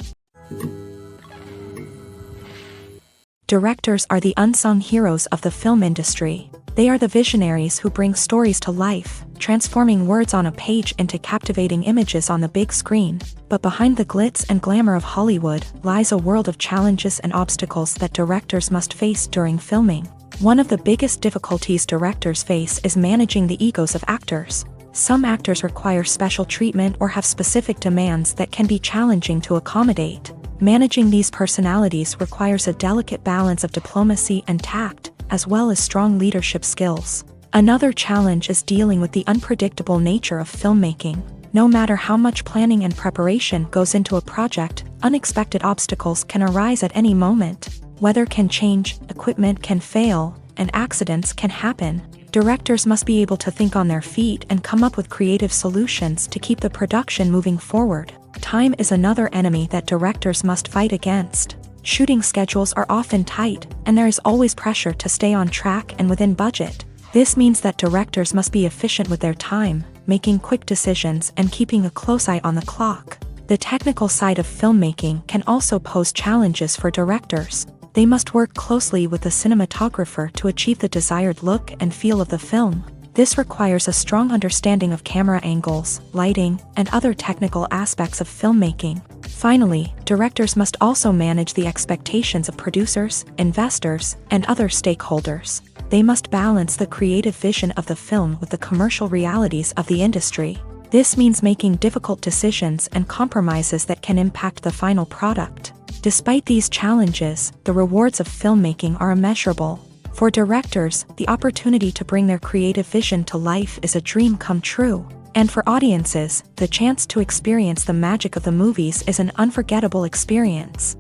Directors are the unsung heroes of the film industry. They are the visionaries who bring stories to life, transforming words on a page into captivating images on the big screen. But behind the glitz and glamour of Hollywood lies a world of challenges and obstacles that directors must face during filming. One of the biggest difficulties directors face is managing the egos of actors. Some actors require special treatment or have specific demands that can be challenging to accommodate. Managing these personalities requires a delicate balance of diplomacy and tact, as well as strong leadership skills. Another challenge is dealing with the unpredictable nature of filmmaking. No matter how much planning and preparation goes into a project, unexpected obstacles can arise at any moment. Weather can change, equipment can fail, and accidents can happen. Directors must be able to think on their feet and come up with creative solutions to keep the production moving forward. Time is another enemy that directors must fight against. Shooting schedules are often tight, and there is always pressure to stay on track and within budget. This means that directors must be efficient with their time, making quick decisions and keeping a close eye on the clock. The technical side of filmmaking can also pose challenges for directors. They must work closely with the cinematographer to achieve the desired look and feel of the film. This requires a strong understanding of camera angles, lighting, and other technical aspects of filmmaking. Finally, directors must also manage the expectations of producers, investors, and other stakeholders. They must balance the creative vision of the film with the commercial realities of the industry. This means making difficult decisions and compromises that can impact the final product. Despite these challenges, the rewards of filmmaking are immeasurable. For directors, the opportunity to bring their creative vision to life is a dream come true. And for audiences, the chance to experience the magic of the movies is an unforgettable experience.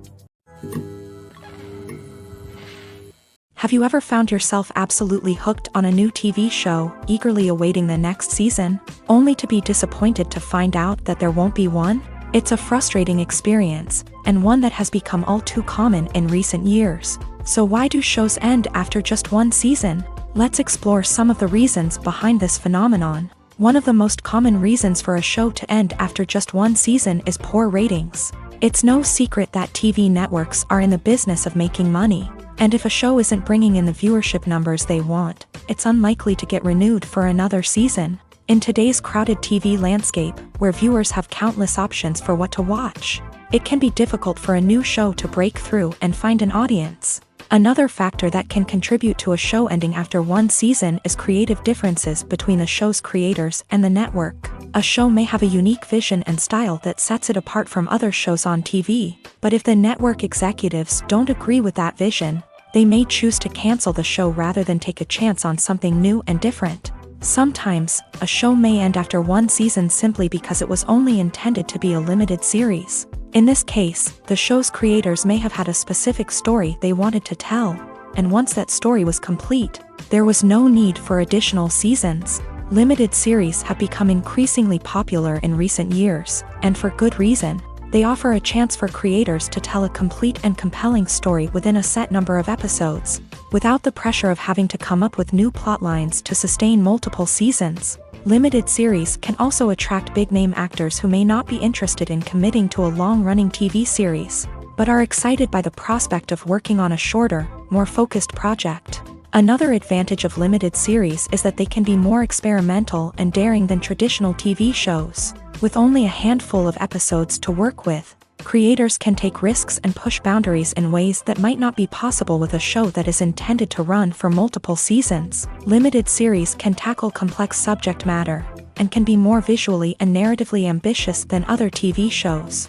Have you ever found yourself absolutely hooked on a new TV show, eagerly awaiting the next season, only to be disappointed to find out that there won't be one? It's a frustrating experience, and one that has become all too common in recent years. So why do shows end after just one season? Let's explore some of the reasons behind this phenomenon. One of the most common reasons for a show to end after just one season is poor ratings. It's no secret that TV networks are in the business of making money, and if a show isn't bringing in the viewership numbers they want, it's unlikely to get renewed for another season. In today's crowded TV landscape, where viewers have countless options for what to watch, it can be difficult for a new show to break through and find an audience. Another factor that can contribute to a show ending after one season is creative differences between the show's creators and the network. A show may have a unique vision and style that sets it apart from other shows on TV, but if the network executives don't agree with that vision, they may choose to cancel the show rather than take a chance on something new and different. Sometimes, a show may end after one season simply because it was only intended to be a limited series. In this case, the show's creators may have had a specific story they wanted to tell, and once that story was complete, there was no need for additional seasons. Limited series have become increasingly popular in recent years, and for good reason. They offer a chance for creators to tell a complete and compelling story within a set number of episodes, without the pressure of having to come up with new plotlines to sustain multiple seasons. Limited series can also attract big-name actors who may not be interested in committing to a long-running TV series, but are excited by the prospect of working on a shorter, more focused project. Another advantage of limited series is that they can be more experimental and daring than traditional TV shows. With only a handful of episodes to work with, creators can take risks and push boundaries in ways that might not be possible with a show that is intended to run for multiple seasons. Limited series can tackle complex subject matter, and can be more visually and narratively ambitious than other TV shows.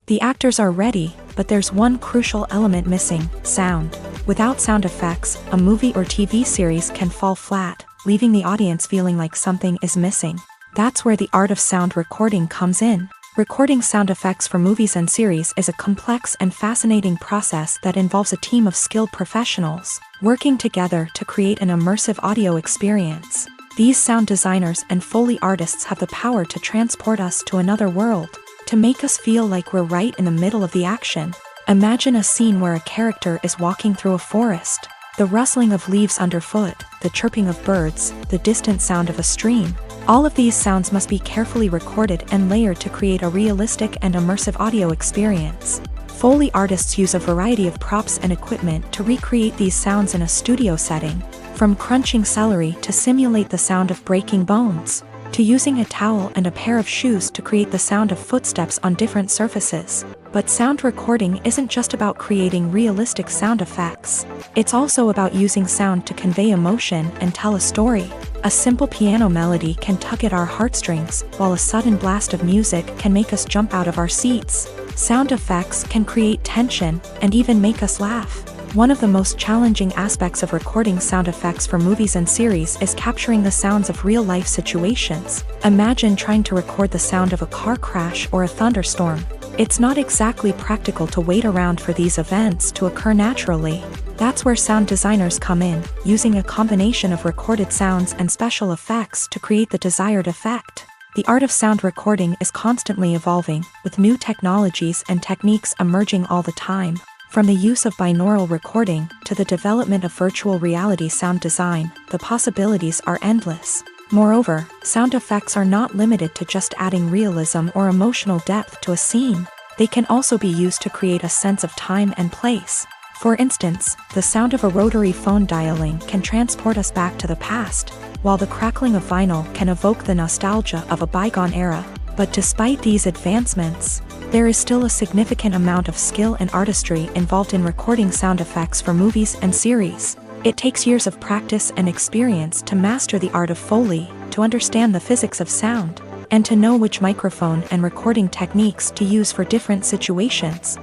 The actors are ready, but there's one crucial element missing: sound. Without sound effects, a movie or TV series can fall flat, leaving the audience feeling like something is missing. That's where the art of sound recording comes in. Recording sound effects for movies and series is a complex and fascinating process that involves a team of skilled professionals working together to create an immersive audio experience. These sound designers and Foley artists have the power to transport us to another world, to make us feel like we're right in the middle of the action. Imagine a scene where a character is walking through a forest. The rustling of leaves underfoot, the chirping of birds, the distant sound of a stream. All of these sounds must be carefully recorded and layered to create a realistic and immersive audio experience. Foley artists use a variety of props and equipment to recreate these sounds in a studio setting, from crunching celery to simulate the sound of breaking bones, to using a towel and a pair of shoes to create the sound of footsteps on different surfaces. But sound recording isn't just about creating realistic sound effects. It's also about using sound to convey emotion and tell a story. A simple piano melody can tug at our heartstrings, while a sudden blast of music can make us jump out of our seats. Sound effects can create tension and even make us laugh. One of the most challenging aspects of recording sound effects for movies and series is capturing the sounds of real-life situations. Imagine trying to record the sound of a car crash or a thunderstorm. It's not exactly practical to wait around for these events to occur naturally. That's where sound designers come in, using a combination of recorded sounds and special effects to create the desired effect. The art of sound recording is constantly evolving, with new technologies and techniques emerging all the time. From the use of binaural recording to the development of virtual reality sound design, the possibilities are endless. Moreover, sound effects are not limited to just adding realism or emotional depth to a scene. They can also be used to create a sense of time and place. For instance, the sound of a rotary phone dialing can transport us back to the past, while the crackling of vinyl can evoke the nostalgia of a bygone era. But despite these advancements, there is still a significant amount of skill and artistry involved in recording sound effects for movies and series. It takes years of practice and experience to master the art of Foley, to understand the physics of sound, and to know which microphone and recording techniques to use for different situations.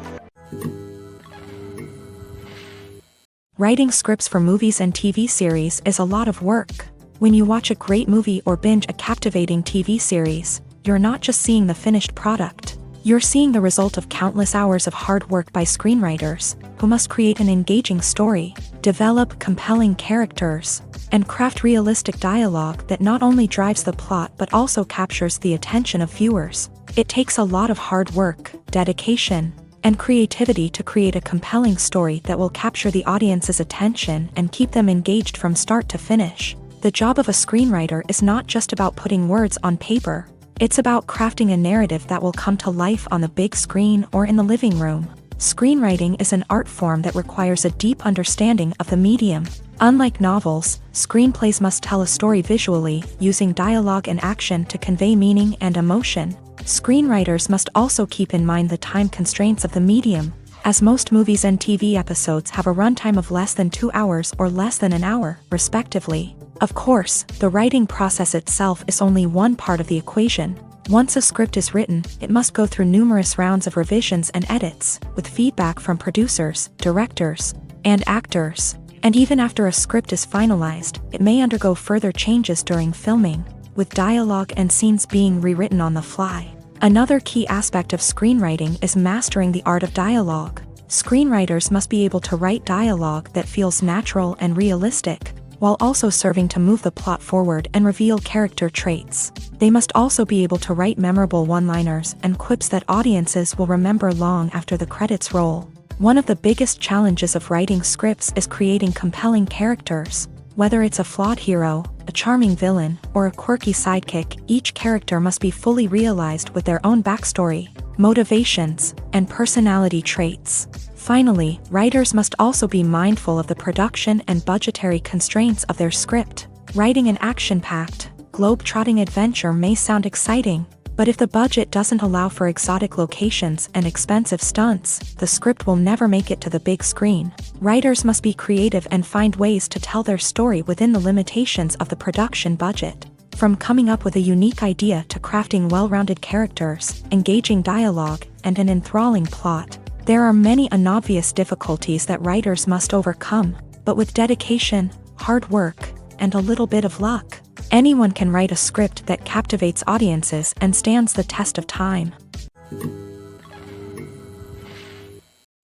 Writing scripts for movies and TV series is a lot of work. When you watch a great movie or binge a captivating TV series, you're not just seeing the finished product. You're seeing the result of countless hours of hard work by screenwriters, who must create an engaging story, develop compelling characters, and craft realistic dialogue that not only drives the plot but also captures the attention of viewers. It takes a lot of hard work, dedication, and creativity to create a compelling story that will capture the audience's attention and keep them engaged from start to finish. The job of a screenwriter is not just about putting words on paper. It's about crafting a narrative that will come to life on the big screen or in the living room. Screenwriting is an art form that requires a deep understanding of the medium. Unlike novels, screenplays must tell a story visually, using dialogue and action to convey meaning and emotion. Screenwriters must also keep in mind the time constraints of the medium, as most movies and TV episodes have a runtime of less than 2 hours or less than an hour, respectively. Of course, the writing process itself is only one part of the equation. Once a script is written, it must go through numerous rounds of revisions and edits, with feedback from producers, directors, and actors. And even after a script is finalized, it may undergo further changes during filming, with dialogue and scenes being rewritten on the fly. Another key aspect of screenwriting is mastering the art of dialogue. Screenwriters must be able to write dialogue that feels natural and realistic, while also serving to move the plot forward and reveal character traits. They must also be able to write memorable one-liners and quips that audiences will remember long after the credits roll. One of the biggest challenges of writing scripts is creating compelling characters. Whether it's a flawed hero, a charming villain, or a quirky sidekick, each character must be fully realized with their own backstory, motivations, and personality traits. Finally, writers must also be mindful of the production and budgetary constraints of their script. Writing an action-packed, globe-trotting adventure may sound exciting, but if the budget doesn't allow for exotic locations and expensive stunts, the script will never make it to the big screen. Writers must be creative and find ways to tell their story within the limitations of the production budget. From coming up with a unique idea to crafting well-rounded characters, engaging dialogue, and an enthralling plot, there are many unobvious difficulties that writers must overcome, but with dedication, hard work, and a little bit of luck, anyone can write a script that captivates audiences and stands the test of time.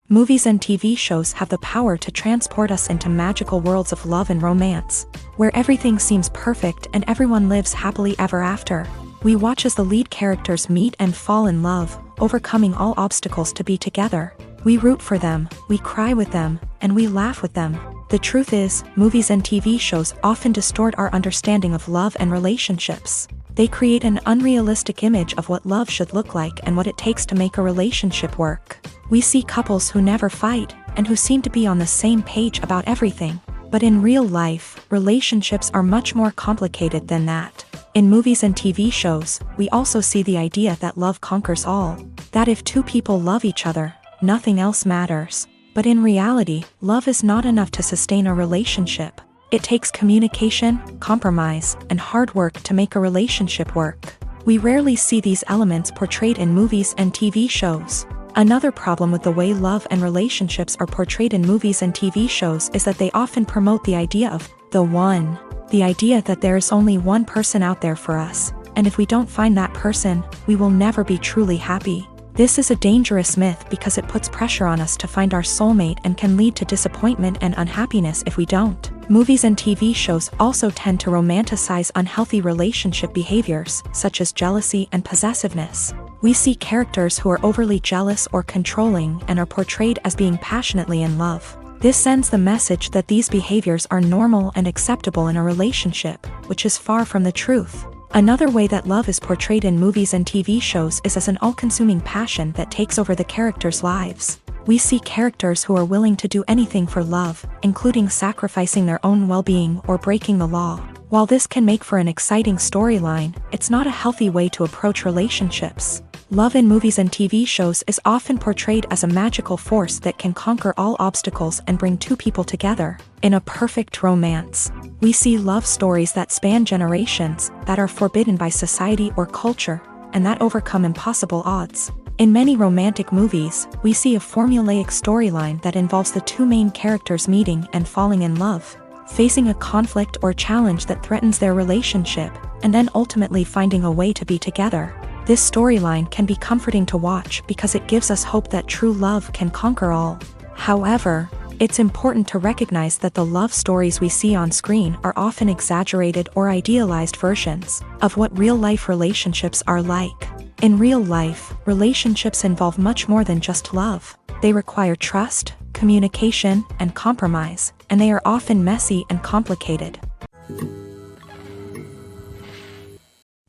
Movies and TV shows have the power to transport us into magical worlds of love and romance, where everything seems perfect and everyone lives happily ever after. We watch as the lead characters meet and fall in love, overcoming all obstacles to be together. We root for them, we cry with them, and we laugh with them. The truth is, movies and TV shows often distort our understanding of love and relationships. They create an unrealistic image of what love should look like and what it takes to make a relationship work. We see couples who never fight, and who seem to be on the same page about everything. But in real life, relationships are much more complicated than that. In movies and TV shows, we also see the idea that love conquers all. That if two people love each other, nothing else matters. But in reality, love is not enough to sustain a relationship. It takes communication, compromise, and hard work to make a relationship work. We rarely see these elements portrayed in movies and TV shows. Another problem with the way love and relationships are portrayed in movies and TV shows is that they often promote the idea of the one. The idea that there is only one person out there for us, and if we don't find that person, we will never be truly happy. This is a dangerous myth because it puts pressure on us to find our soulmate and can lead to disappointment and unhappiness if we don't. Movies and TV shows also tend to romanticize unhealthy relationship behaviors, such as jealousy and possessiveness. We see characters who are overly jealous or controlling and are portrayed as being passionately in love. This sends the message that these behaviors are normal and acceptable in a relationship, which is far from the truth. Another way that love is portrayed in movies and TV shows is as an all-consuming passion that takes over the characters' lives. We see characters who are willing to do anything for love, including sacrificing their own well-being or breaking the law. While this can make for an exciting storyline, it's not a healthy way to approach relationships. Love in movies and TV shows is often portrayed as a magical force that can conquer all obstacles and bring two people together. In a perfect romance, we see love stories that span generations, that are forbidden by society or culture, and that overcome impossible odds. In many romantic movies, we see a formulaic storyline that involves the two main characters meeting and falling in love, facing a conflict or challenge that threatens their relationship, and then ultimately finding a way to be together. This storyline can be comforting to watch because it gives us hope that true love can conquer all. However, it's important to recognize that the love stories we see on screen are often exaggerated or idealized versions of what real-life relationships are like. In real life, relationships involve much more than just love. They require trust, communication, and compromise, and they are often messy and complicated.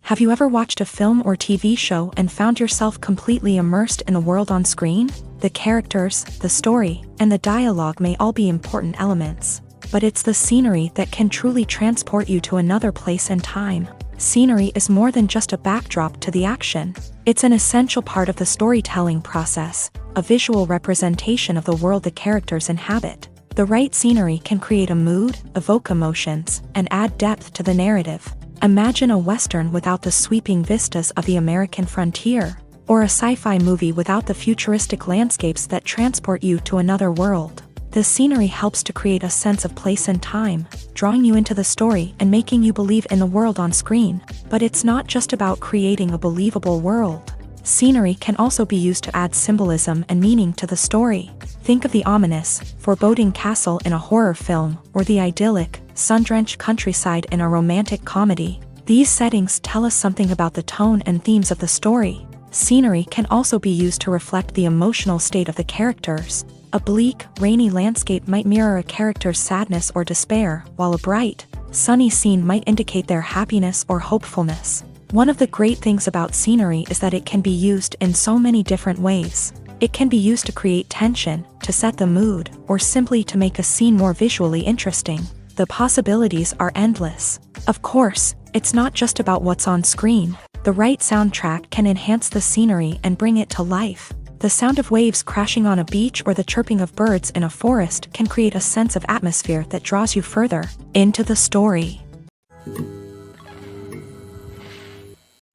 Have you ever watched a film or TV show and found yourself completely immersed in the world on screen? The characters, the story, and the dialogue may all be important elements, but it's the scenery that can truly transport you to another place and time. Scenery is more than just a backdrop to the action. It's an essential part of the storytelling process, a visual representation of the world the characters inhabit. The right scenery can create a mood, evoke emotions, and add depth to the narrative. Imagine a Western without the sweeping vistas of the American frontier, or a sci-fi movie without the futuristic landscapes that transport you to another world. The scenery helps to create a sense of place and time, drawing you into the story and making you believe in the world on screen. But it's not just about creating a believable world. Scenery can also be used to add symbolism and meaning to the story. Think of the ominous, foreboding castle in a horror film, or the idyllic, sun-drenched countryside in a romantic comedy. These settings tell us something about the tone and themes of the story. Scenery can also be used to reflect the emotional state of the characters. A bleak, rainy landscape might mirror a character's sadness or despair, while a bright, sunny scene might indicate their happiness or hopefulness. One of the great things about scenery is that it can be used in so many different ways. It can be used to create tension, to set the mood, or simply to make a scene more visually interesting. The possibilities are endless. Of course, it's not just about what's on screen. The right soundtrack can enhance the scenery and bring it to life. The sound of waves crashing on a beach or the chirping of birds in a forest can create a sense of atmosphere that draws you further into the story.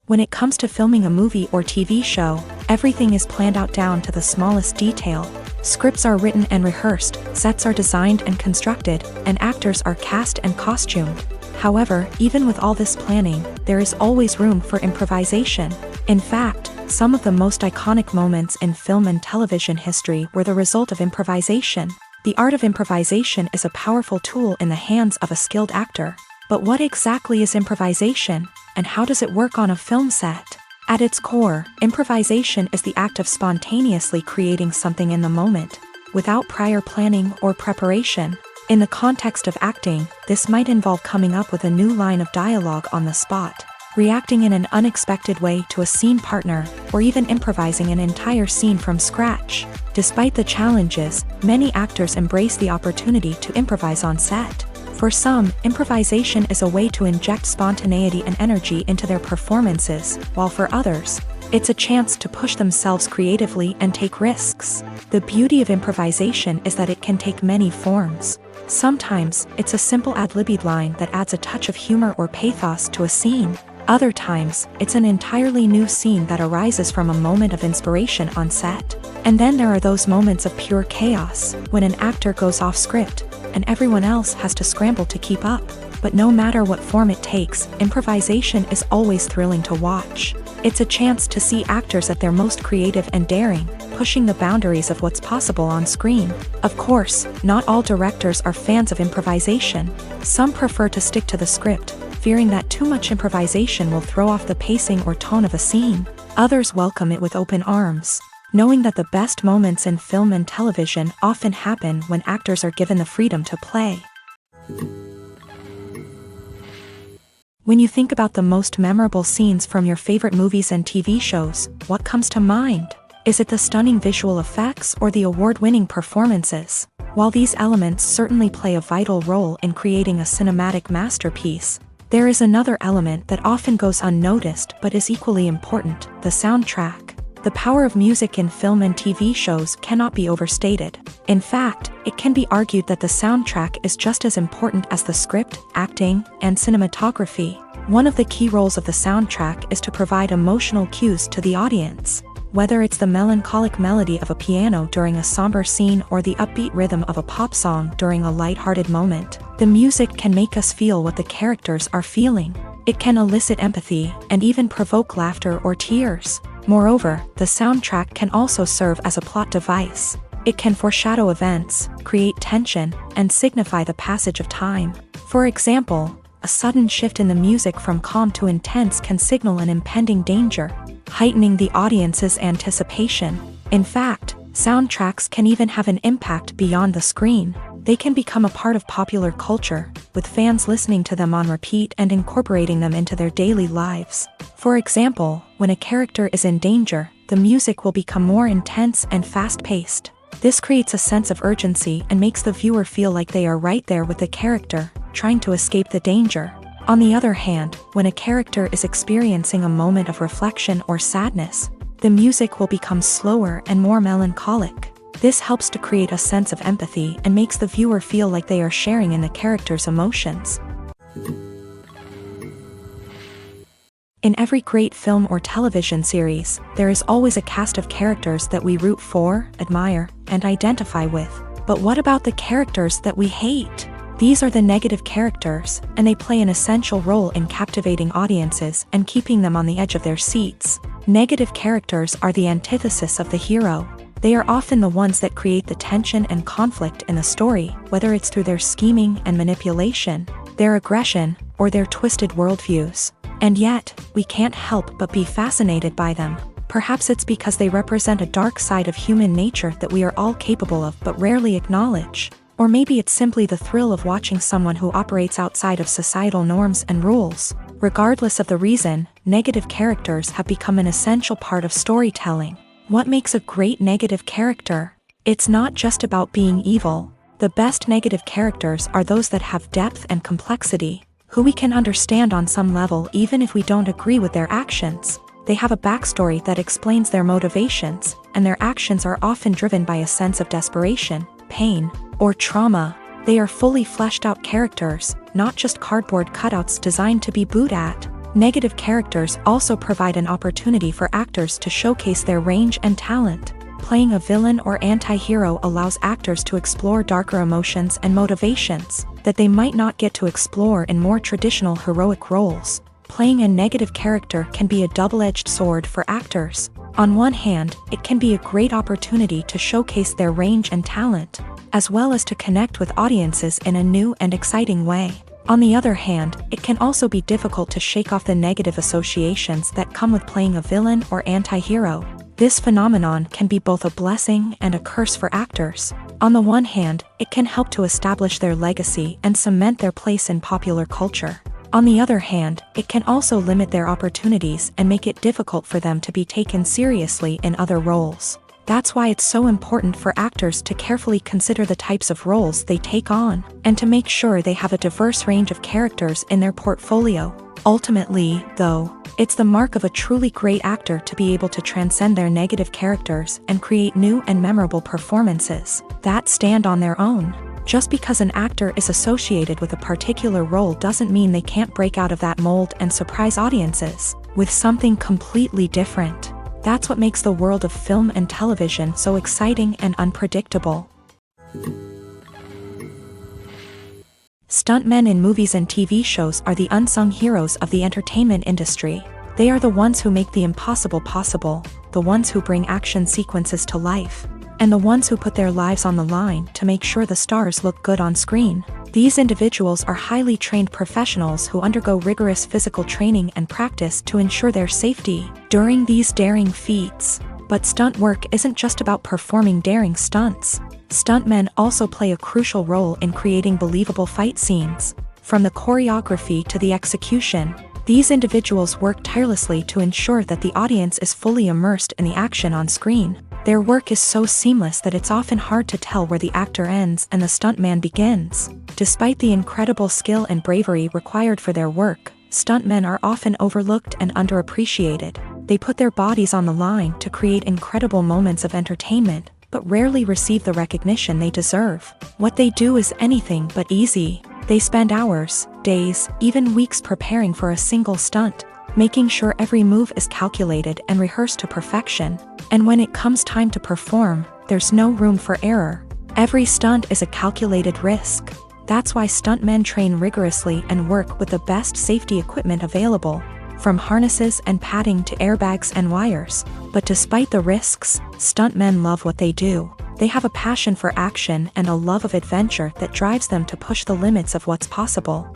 When it comes to filming a movie or TV show, everything is planned out down to the smallest detail. Scripts are written and rehearsed, sets are designed and constructed, and actors are cast and costumed. However, even with all this planning, there is always room for improvisation. In fact, some of the most iconic moments in film and television history were the result of improvisation. The art of improvisation is a powerful tool in the hands of a skilled actor. But what exactly is improvisation, and how does it work on a film set? At its core, improvisation is the act of spontaneously creating something in the moment, without prior planning or preparation. In the context of acting, this might involve coming up with a new line of dialogue on the spot, reacting in an unexpected way to a scene partner, or even improvising an entire scene from scratch. Despite the challenges, many actors embrace the opportunity to improvise on set. For some, improvisation is a way to inject spontaneity and energy into their performances, while for others, it's a chance to push themselves creatively and take risks. The beauty of improvisation is that it can take many forms. Sometimes, it's a simple ad-libbed line that adds a touch of humor or pathos to a scene. Other times, it's an entirely new scene that arises from a moment of inspiration on set. And then there are those moments of pure chaos, when an actor goes off script, and everyone else has to scramble to keep up. But no matter what form it takes, improvisation is always thrilling to watch. It's a chance to see actors at their most creative and daring, pushing the boundaries of what's possible on screen. Of course, not all directors are fans of improvisation. Some prefer to stick to the script, fearing that too much improvisation will throw off the pacing or tone of a scene. Others welcome it with open arms, knowing that the best moments in film and television often happen when actors are given the freedom to play. When you think about the most memorable scenes from your favorite movies and TV shows, what comes to mind? Is it the stunning visual effects or the award-winning performances? While these elements certainly play a vital role in creating a cinematic masterpiece, there is another element that often goes unnoticed but is equally important: the soundtrack. The power of music in film and TV shows cannot be overstated. In fact, it can be argued that the soundtrack is just as important as the script, acting, and cinematography. One of the key roles of the soundtrack is to provide emotional cues to the audience. Whether it's the melancholic melody of a piano during a somber scene or the upbeat rhythm of a pop song during a light-hearted moment, the music can make us feel what the characters are feeling. It can elicit empathy and even provoke laughter or tears. Moreover, the soundtrack can also serve as a plot device. It can foreshadow events, create tension, and signify the passage of time. For example, a sudden shift in the music from calm to intense can signal an impending danger, heightening the audience's anticipation. In fact, soundtracks can even have an impact beyond the screen. They can become a part of popular culture, with fans listening to them on repeat and incorporating them into their daily lives. For example, when a character is in danger, the music will become more intense and fast-paced. This creates a sense of urgency and makes the viewer feel like they are right there with the character, trying to escape the danger. On the other hand, when a character is experiencing a moment of reflection or sadness, the music will become slower and more melancholic. This helps to create a sense of empathy and makes the viewer feel like they are sharing in the character's emotions. In every great film or television series, there is always a cast of characters that we root for, admire, and identify with. But what about the characters that we hate? These are the negative characters, and they play an essential role in captivating audiences and keeping them on the edge of their seats. Negative characters are the antithesis of the hero. They are often the ones that create the tension and conflict in the story, whether it's through their scheming and manipulation, their aggression, or their twisted worldviews. And yet, we can't help but be fascinated by them. Perhaps it's because they represent a dark side of human nature that we are all capable of but rarely acknowledge. Or maybe it's simply the thrill of watching someone who operates outside of societal norms and rules. Regardless of the reason, negative characters have become an essential part of storytelling. What makes a great negative character? It's not just about being evil. The best negative characters are those that have depth and complexity, who we can understand on some level even if we don't agree with their actions. They have a backstory that explains their motivations, and their actions are often driven by a sense of desperation, pain, or trauma. They are fully fleshed out characters, not just cardboard cutouts designed to be booed at. Negative characters also provide an opportunity for actors to showcase their range and talent. Playing a villain or anti-hero allows actors to explore darker emotions and motivations that they might not get to explore in more traditional heroic roles. Playing a negative character can be a double-edged sword for actors. On one hand, it can be a great opportunity to showcase their range and talent, as well as to connect with audiences in a new and exciting way. On the other hand, it can also be difficult to shake off the negative associations that come with playing a villain or anti-hero. This phenomenon can be both a blessing and a curse for actors. On the one hand, it can help to establish their legacy and cement their place in popular culture. On the other hand, it can also limit their opportunities and make it difficult for them to be taken seriously in other roles. That's why it's so important for actors to carefully consider the types of roles they take on, and to make sure they have a diverse range of characters in their portfolio. Ultimately, though, it's the mark of a truly great actor to be able to transcend their negative characters and create new and memorable performances that stand on their own. Just because an actor is associated with a particular role doesn't mean they can't break out of that mold and surprise audiences with something completely different. That's what makes the world of film and television so exciting and unpredictable. Stuntmen in movies and TV shows are the unsung heroes of the entertainment industry. They are the ones who make the impossible possible, the ones who bring action sequences to life, and the ones who put their lives on the line to make sure the stars look good on screen. These individuals are highly trained professionals who undergo rigorous physical training and practice to ensure their safety during these daring feats. But stunt work isn't just about performing daring stunts. Stuntmen also play a crucial role in creating believable fight scenes. From the choreography to the execution, these individuals work tirelessly to ensure that the audience is fully immersed in the action on screen. Their work is so seamless that it's often hard to tell where the actor ends and the stuntman begins. Despite the incredible skill and bravery required for their work, stuntmen are often overlooked and underappreciated. They put their bodies on the line to create incredible moments of entertainment, but rarely receive the recognition they deserve. What they do is anything but easy. They spend hours, days, even weeks preparing for a single stunt, making sure every move is calculated and rehearsed to perfection. And when it comes time to perform, there's no room for error. Every stunt is a calculated risk. That's why stuntmen train rigorously and work with the best safety equipment available, from harnesses and padding to airbags and wires. But despite the risks, stuntmen love what they do. They have a passion for action and a love of adventure that drives them to push the limits of what's possible.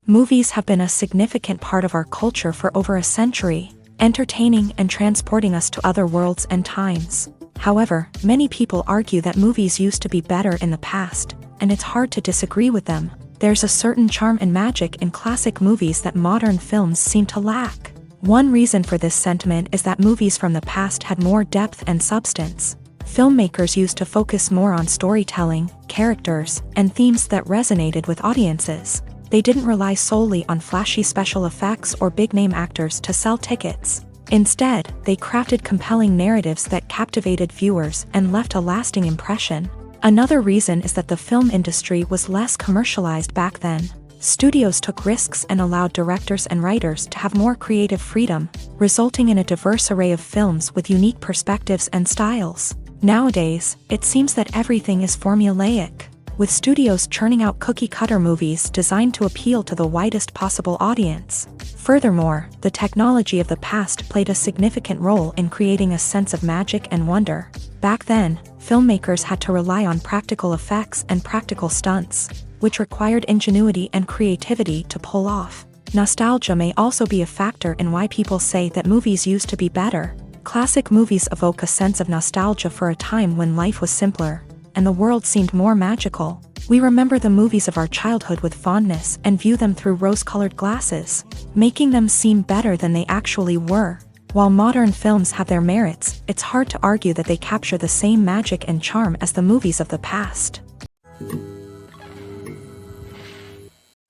Movies have been a significant part of our culture for over a century, entertaining and transporting us to other worlds and times. However, many people argue that movies used to be better in the past, and it's hard to disagree with them. There's a certain charm and magic in classic movies that modern films seem to lack. One reason for this sentiment is that movies from the past had more depth and substance. Filmmakers used to focus more on storytelling, characters, and themes that resonated with audiences. They didn't rely solely on flashy special effects or big-name actors to sell tickets. Instead, they crafted compelling narratives that captivated viewers and left a lasting impression. Another reason is that the film industry was less commercialized back then. Studios took risks and allowed directors and writers to have more creative freedom, resulting in a diverse array of films with unique perspectives and styles. Nowadays, it seems that everything is formulaic, with studios churning out cookie-cutter movies designed to appeal to the widest possible audience. Furthermore, the technology of the past played a significant role in creating a sense of magic and wonder. Back then, filmmakers had to rely on practical effects and practical stunts, which required ingenuity and creativity to pull off. Nostalgia may also be a factor in why people say that movies used to be better. Classic movies evoke a sense of nostalgia for a time when life was simpler, and the world seemed more magical. We remember the movies of our childhood with fondness and view them through rose-colored glasses, making them seem better than they actually were. While modern films have their merits, it's hard to argue that they capture the same magic and charm as the movies of the past.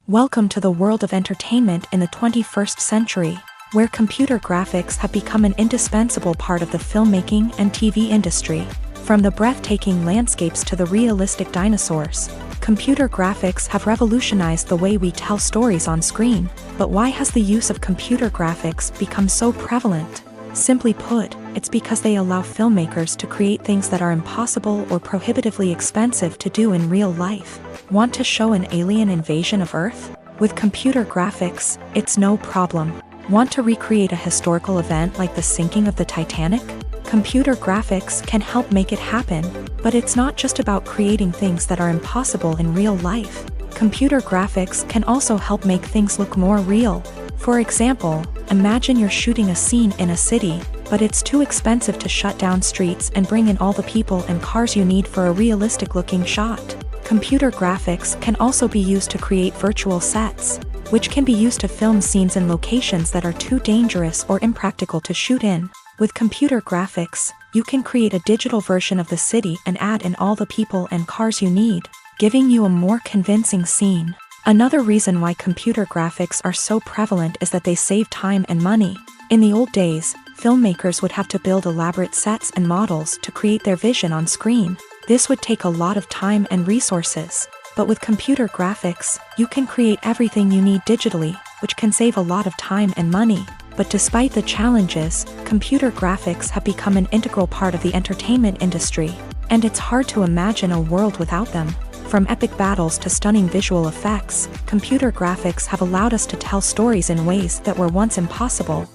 Welcome to the world of entertainment in the 21st century, where computer graphics have become an indispensable part of the filmmaking and TV industry. From the breathtaking landscapes to the realistic dinosaurs, computer graphics have revolutionized the way we tell stories on screen. But why has the use of computer graphics become so prevalent? Simply put, it's because they allow filmmakers to create things that are impossible or prohibitively expensive to do in real life. Want to show an alien invasion of Earth? With computer graphics, it's no problem. Want to recreate a historical event like the sinking of the Titanic? Computer graphics can help make it happen, but it's not just about creating things that are impossible in real life. Computer graphics can also help make things look more real. For example, imagine you're shooting a scene in a city, but it's too expensive to shut down streets and bring in all the people and cars you need for a realistic-looking shot. Computer graphics can also be used to create virtual sets, which can be used to film scenes in locations that are too dangerous or impractical to shoot in. With computer graphics, you can create a digital version of the city and add in all the people and cars you need, giving you a more convincing scene. Another reason why computer graphics are so prevalent is that they save time and money. In the old days, filmmakers would have to build elaborate sets and models to create their vision on screen. This would take a lot of time and resources. But with computer graphics, you can create everything you need digitally, which can save a lot of time and money. But despite the challenges, computer graphics have become an integral part of the entertainment industry, and it's hard to imagine a world without them. From epic battles to stunning visual effects, computer graphics have allowed us to tell stories in ways that were once impossible.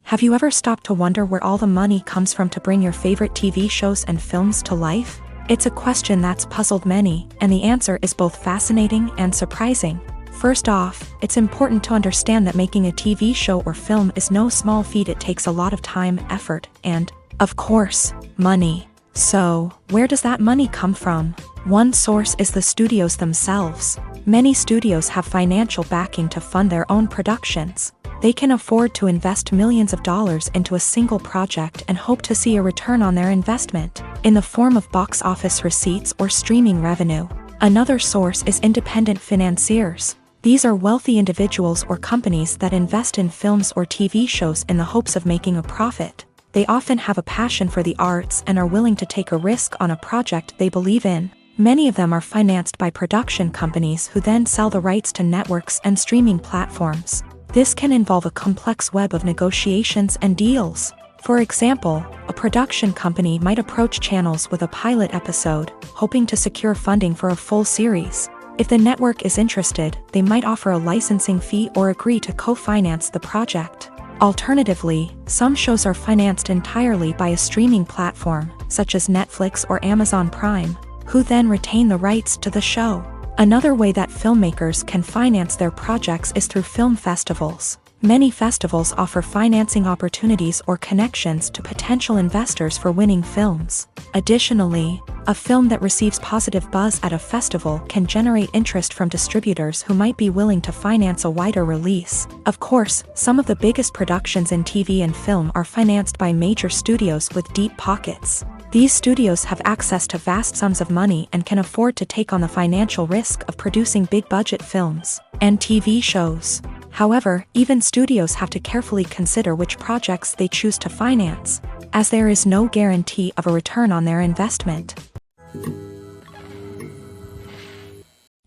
Have you ever stopped to wonder where all the money comes from to bring your favorite TV shows and films to life? It's a question that's puzzled many, and the answer is both fascinating and surprising. First off, it's important to understand that making a TV show or film is no small feat. It takes a lot of time, effort, and, of course, money. So, where does that money come from? One source is the studios themselves. Many studios have financial backing to fund their own productions. They can afford to invest millions of dollars into a single project and hope to see a return on their investment, in the form of box office receipts or streaming revenue. Another source is independent financiers. These are wealthy individuals or companies that invest in films or TV shows in the hopes of making a profit. They often have a passion for the arts and are willing to take a risk on a project they believe in. Many of them are financed by production companies who then sell the rights to networks and streaming platforms. This can involve a complex web of negotiations and deals. For example, a production company might approach channels with a pilot episode, hoping to secure funding for a full series. If the network is interested, they might offer a licensing fee or agree to co-finance the project. Alternatively, some shows are financed entirely by a streaming platform, such as Netflix or Amazon Prime, who then retain the rights to the show. Another way that filmmakers can finance their projects is through film festivals. Many festivals offer financing opportunities or connections to potential investors for winning films. Additionally, a film that receives positive buzz at a festival can generate interest from distributors who might be willing to finance a wider release. Of course, some of the biggest productions in TV and film are financed by major studios with deep pockets. These studios have access to vast sums of money and can afford to take on the financial risk of producing big-budget films and TV shows. However, even studios have to carefully consider which projects they choose to finance, as there is no guarantee of a return on their investment.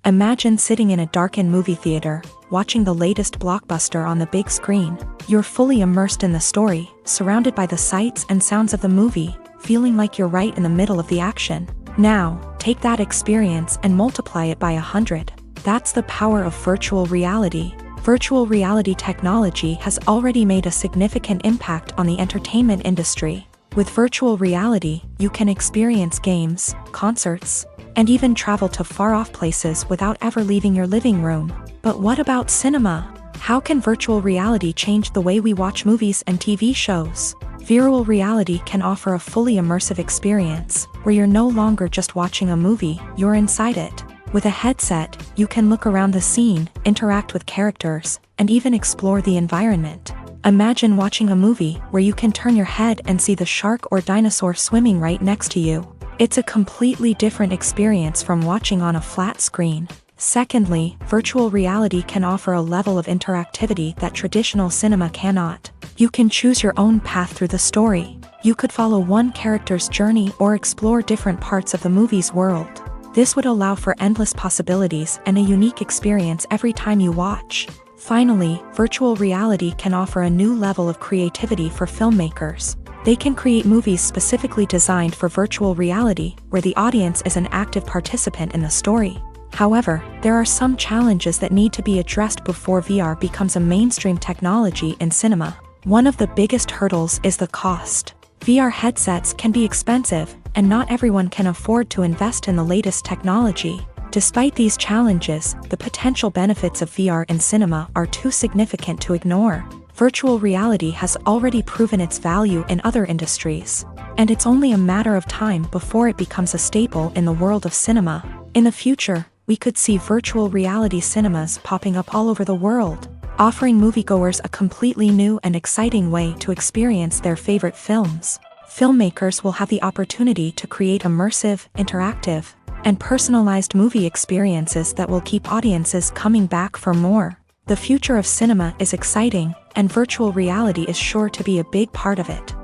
Imagine sitting in a darkened movie theater, watching the latest blockbuster on the big screen. You're fully immersed in the story, surrounded by the sights and sounds of the movie, feeling like you're right in the middle of the action. Now, take that experience and multiply it by 100. That's the power of virtual reality. Virtual reality technology has already made a significant impact on the entertainment industry. With virtual reality, you can experience games, concerts, and even travel to far-off places without ever leaving your living room. But what about cinema? How can virtual reality change the way we watch movies and TV shows? Virtual reality can offer a fully immersive experience, where you're no longer just watching a movie, you're inside it. With a headset, you can look around the scene, interact with characters, and even explore the environment. Imagine watching a movie where you can turn your head and see the shark or dinosaur swimming right next to you. It's a completely different experience from watching on a flat screen. Secondly, virtual reality can offer a level of interactivity that traditional cinema cannot. You can choose your own path through the story. You could follow one character's journey or explore different parts of the movie's world. This would allow for endless possibilities and a unique experience every time you watch. Finally, virtual reality can offer a new level of creativity for filmmakers. They can create movies specifically designed for virtual reality, where the audience is an active participant in the story. However, there are some challenges that need to be addressed before VR becomes a mainstream technology in cinema. One of the biggest hurdles is the cost. VR headsets can be expensive, and not everyone can afford to invest in the latest technology. Despite these challenges, the potential benefits of VR in cinema are too significant to ignore. Virtual reality has already proven its value in other industries, and it's only a matter of time before it becomes a staple in the world of cinema. In the future, we could see virtual reality cinemas popping up all over the world, offering moviegoers a completely new and exciting way to experience their favorite films. Filmmakers will have the opportunity to create immersive, interactive, and personalized movie experiences that will keep audiences coming back for more. The future of cinema is exciting, and virtual reality is sure to be a big part of it.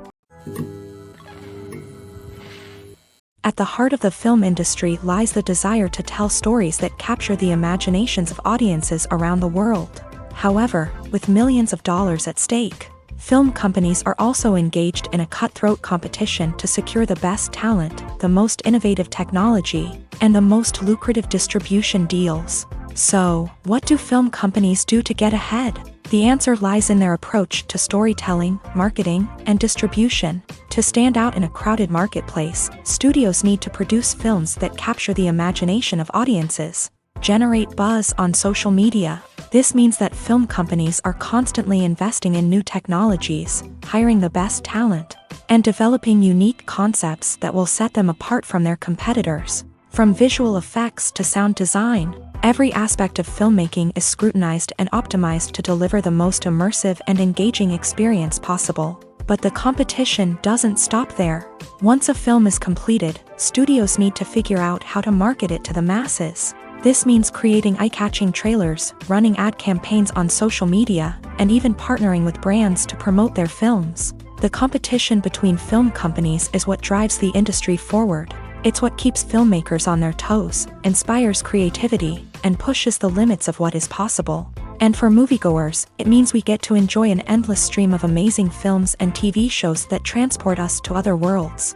At the heart of the film industry lies the desire to tell stories that capture the imaginations of audiences around the world. However, with millions of dollars at stake, Film companies are also engaged in a cutthroat competition to secure the best talent, the most innovative technology, and the most lucrative distribution deals. So, what do film companies do to get ahead? The answer lies in their approach to storytelling, marketing, and distribution. To stand out in a crowded marketplace, studios need to produce films that capture the imagination of audiences, generate buzz on social media. This means that film companies are constantly investing in new technologies, hiring the best talent, and developing unique concepts that will set them apart from their competitors. From visual effects to sound design, every aspect of filmmaking is scrutinized and optimized to deliver the most immersive and engaging experience possible. But the competition doesn't stop there. Once a film is completed, studios need to figure out how to market it to the masses. This means creating eye-catching trailers, running ad campaigns on social media, and even partnering with brands to promote their films. The competition between film companies is what drives the industry forward. It's what keeps filmmakers on their toes, inspires creativity, and pushes the limits of what is possible. And for moviegoers, it means we get to enjoy an endless stream of amazing films and TV shows that transport us to other worlds.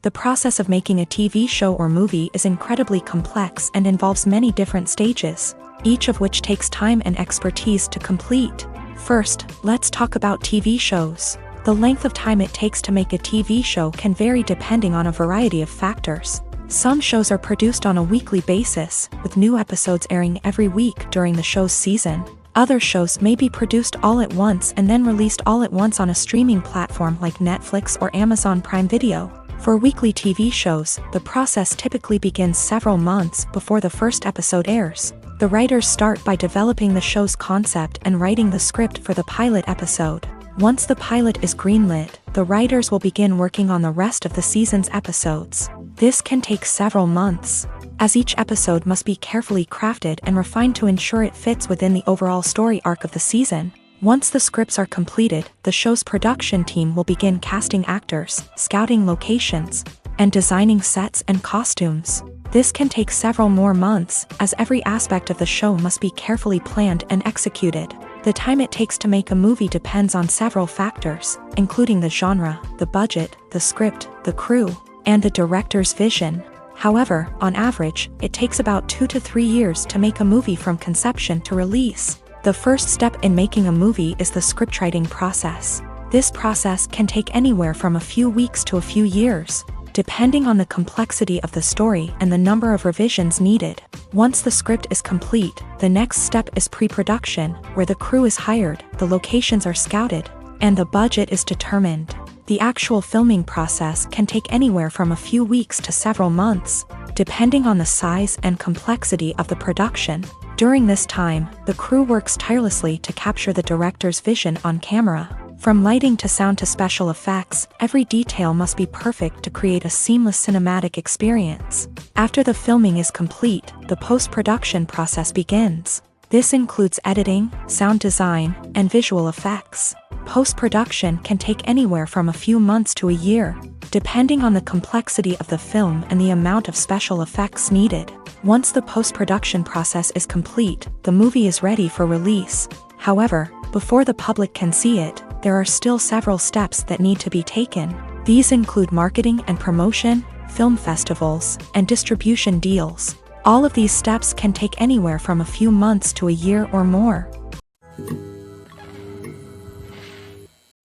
The process of making a TV show or movie is incredibly complex and involves many different stages, each of which takes time and expertise to complete. First, let's talk about TV shows. The length of time it takes to make a TV show can vary depending on a variety of factors. Some shows are produced on a weekly basis, with new episodes airing every week during the show's season. Other shows may be produced all at once and then released all at once on a streaming platform like Netflix or Amazon Prime Video. For weekly TV shows, the process typically begins several months before the first episode airs. The writers start by developing the show's concept and writing the script for the pilot episode. Once the pilot is greenlit, the writers will begin working on the rest of the season's episodes. This can take several months, as each episode must be carefully crafted and refined to ensure it fits within the overall story arc of the season. Once the scripts are completed, the show's production team will begin casting actors, scouting locations, and designing sets and costumes. This can take several more months, as every aspect of the show must be carefully planned and executed. The time it takes to make a movie depends on several factors, including the genre, the budget, the script, the crew, and the director's vision. However, on average, it takes about 2 to 3 years to make a movie from conception to release. The first step in making a movie is the scriptwriting process. This process can take anywhere from a few weeks to a few years, depending on the complexity of the story and the number of revisions needed. Once the script is complete, the next step is pre-production, where the crew is hired, the locations are scouted, and the budget is determined. The actual filming process can take anywhere from a few weeks to several months, depending on the size and complexity of the production. During this time, the crew works tirelessly to capture the director's vision on camera. From lighting to sound to special effects, every detail must be perfect to create a seamless cinematic experience. After the filming is complete, the post-production process begins. This includes editing, sound design, and visual effects. Post-production can take anywhere from a few months to a year, depending on the complexity of the film and the amount of special effects needed. Once the post-production process is complete, the movie is ready for release. However, before the public can see it, there are still several steps that need to be taken. These include marketing and promotion, film festivals, and distribution deals. All of these steps can take anywhere from a few months to a year or more.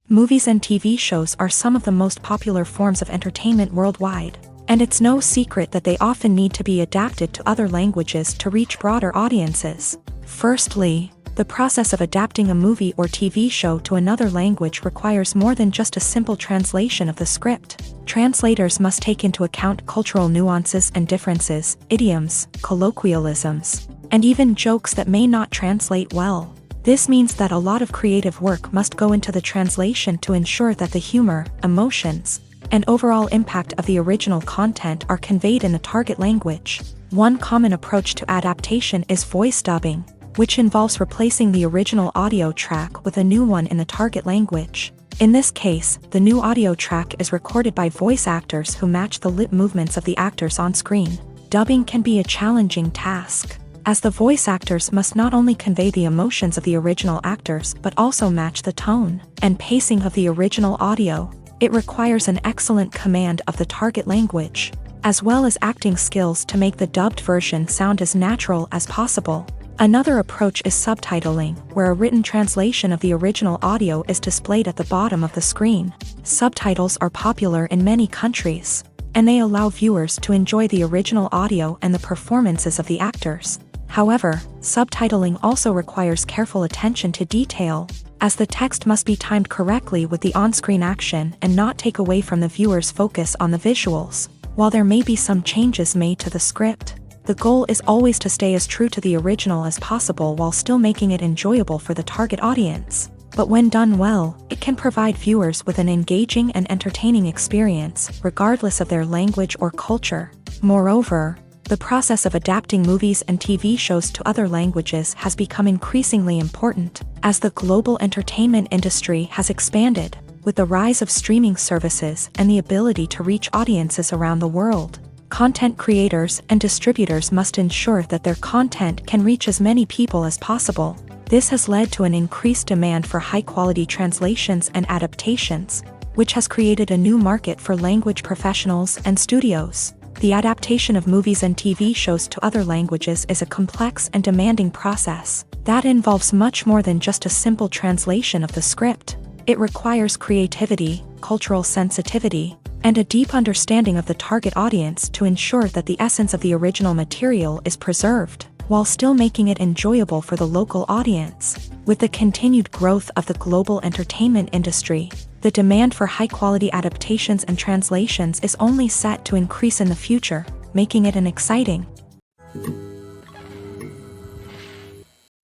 Movies and TV shows are some of the most popular forms of entertainment worldwide, and it's no secret that they often need to be adapted to other languages to reach broader audiences. Firstly, the process of adapting a movie or TV show to another language requires more than just a simple translation of the script. Translators must take into account cultural nuances and differences, idioms, colloquialisms, and even jokes that may not translate well. This means that a lot of creative work must go into the translation to ensure that the humor, emotions, and overall impact of the original content are conveyed in the target language. One common approach to adaptation is voice dubbing, which involves replacing the original audio track with a new one in the target language. In this case, the new audio track is recorded by voice actors who match the lip movements of the actors on screen. Dubbing can be a challenging task. as the voice actors must not only convey the emotions of the original actors but also match the tone and pacing of the original audio. It requires an excellent command of the target language, as well as acting skills to make the dubbed version sound as natural as possible. Another approach is subtitling, where a written translation of the original audio is displayed at the bottom of the screen. Subtitles are popular in many countries, and they allow viewers to enjoy the original audio and the performances of the actors. However, subtitling also requires careful attention to detail, as the text must be timed correctly with the on-screen action and not take away from the viewer's focus on the visuals. While there may be some changes made to the script, the goal is always to stay as true to the original as possible while still making it enjoyable for the target audience. But when done well, it can provide viewers with an engaging and entertaining experience, regardless of their language or culture. Moreover, the process of adapting movies and TV shows to other languages has become increasingly important, as the global entertainment industry has expanded, with the rise of streaming services and the ability to reach audiences around the world. Content creators and distributors must ensure that their content can reach as many people as possible. This has led to an increased demand for high-quality translations and adaptations, which has created a new market for language professionals and studios. The adaptation of movies and TV shows to other languages is a complex and demanding process that involves much more than just a simple translation of the script. It requires creativity, cultural sensitivity, and a deep understanding of the target audience to ensure that the essence of the original material is preserved, while still making it enjoyable for the local audience. With the continued growth of the global entertainment industry, the demand for high-quality adaptations and translations is only set to increase in the future, making it an exciting.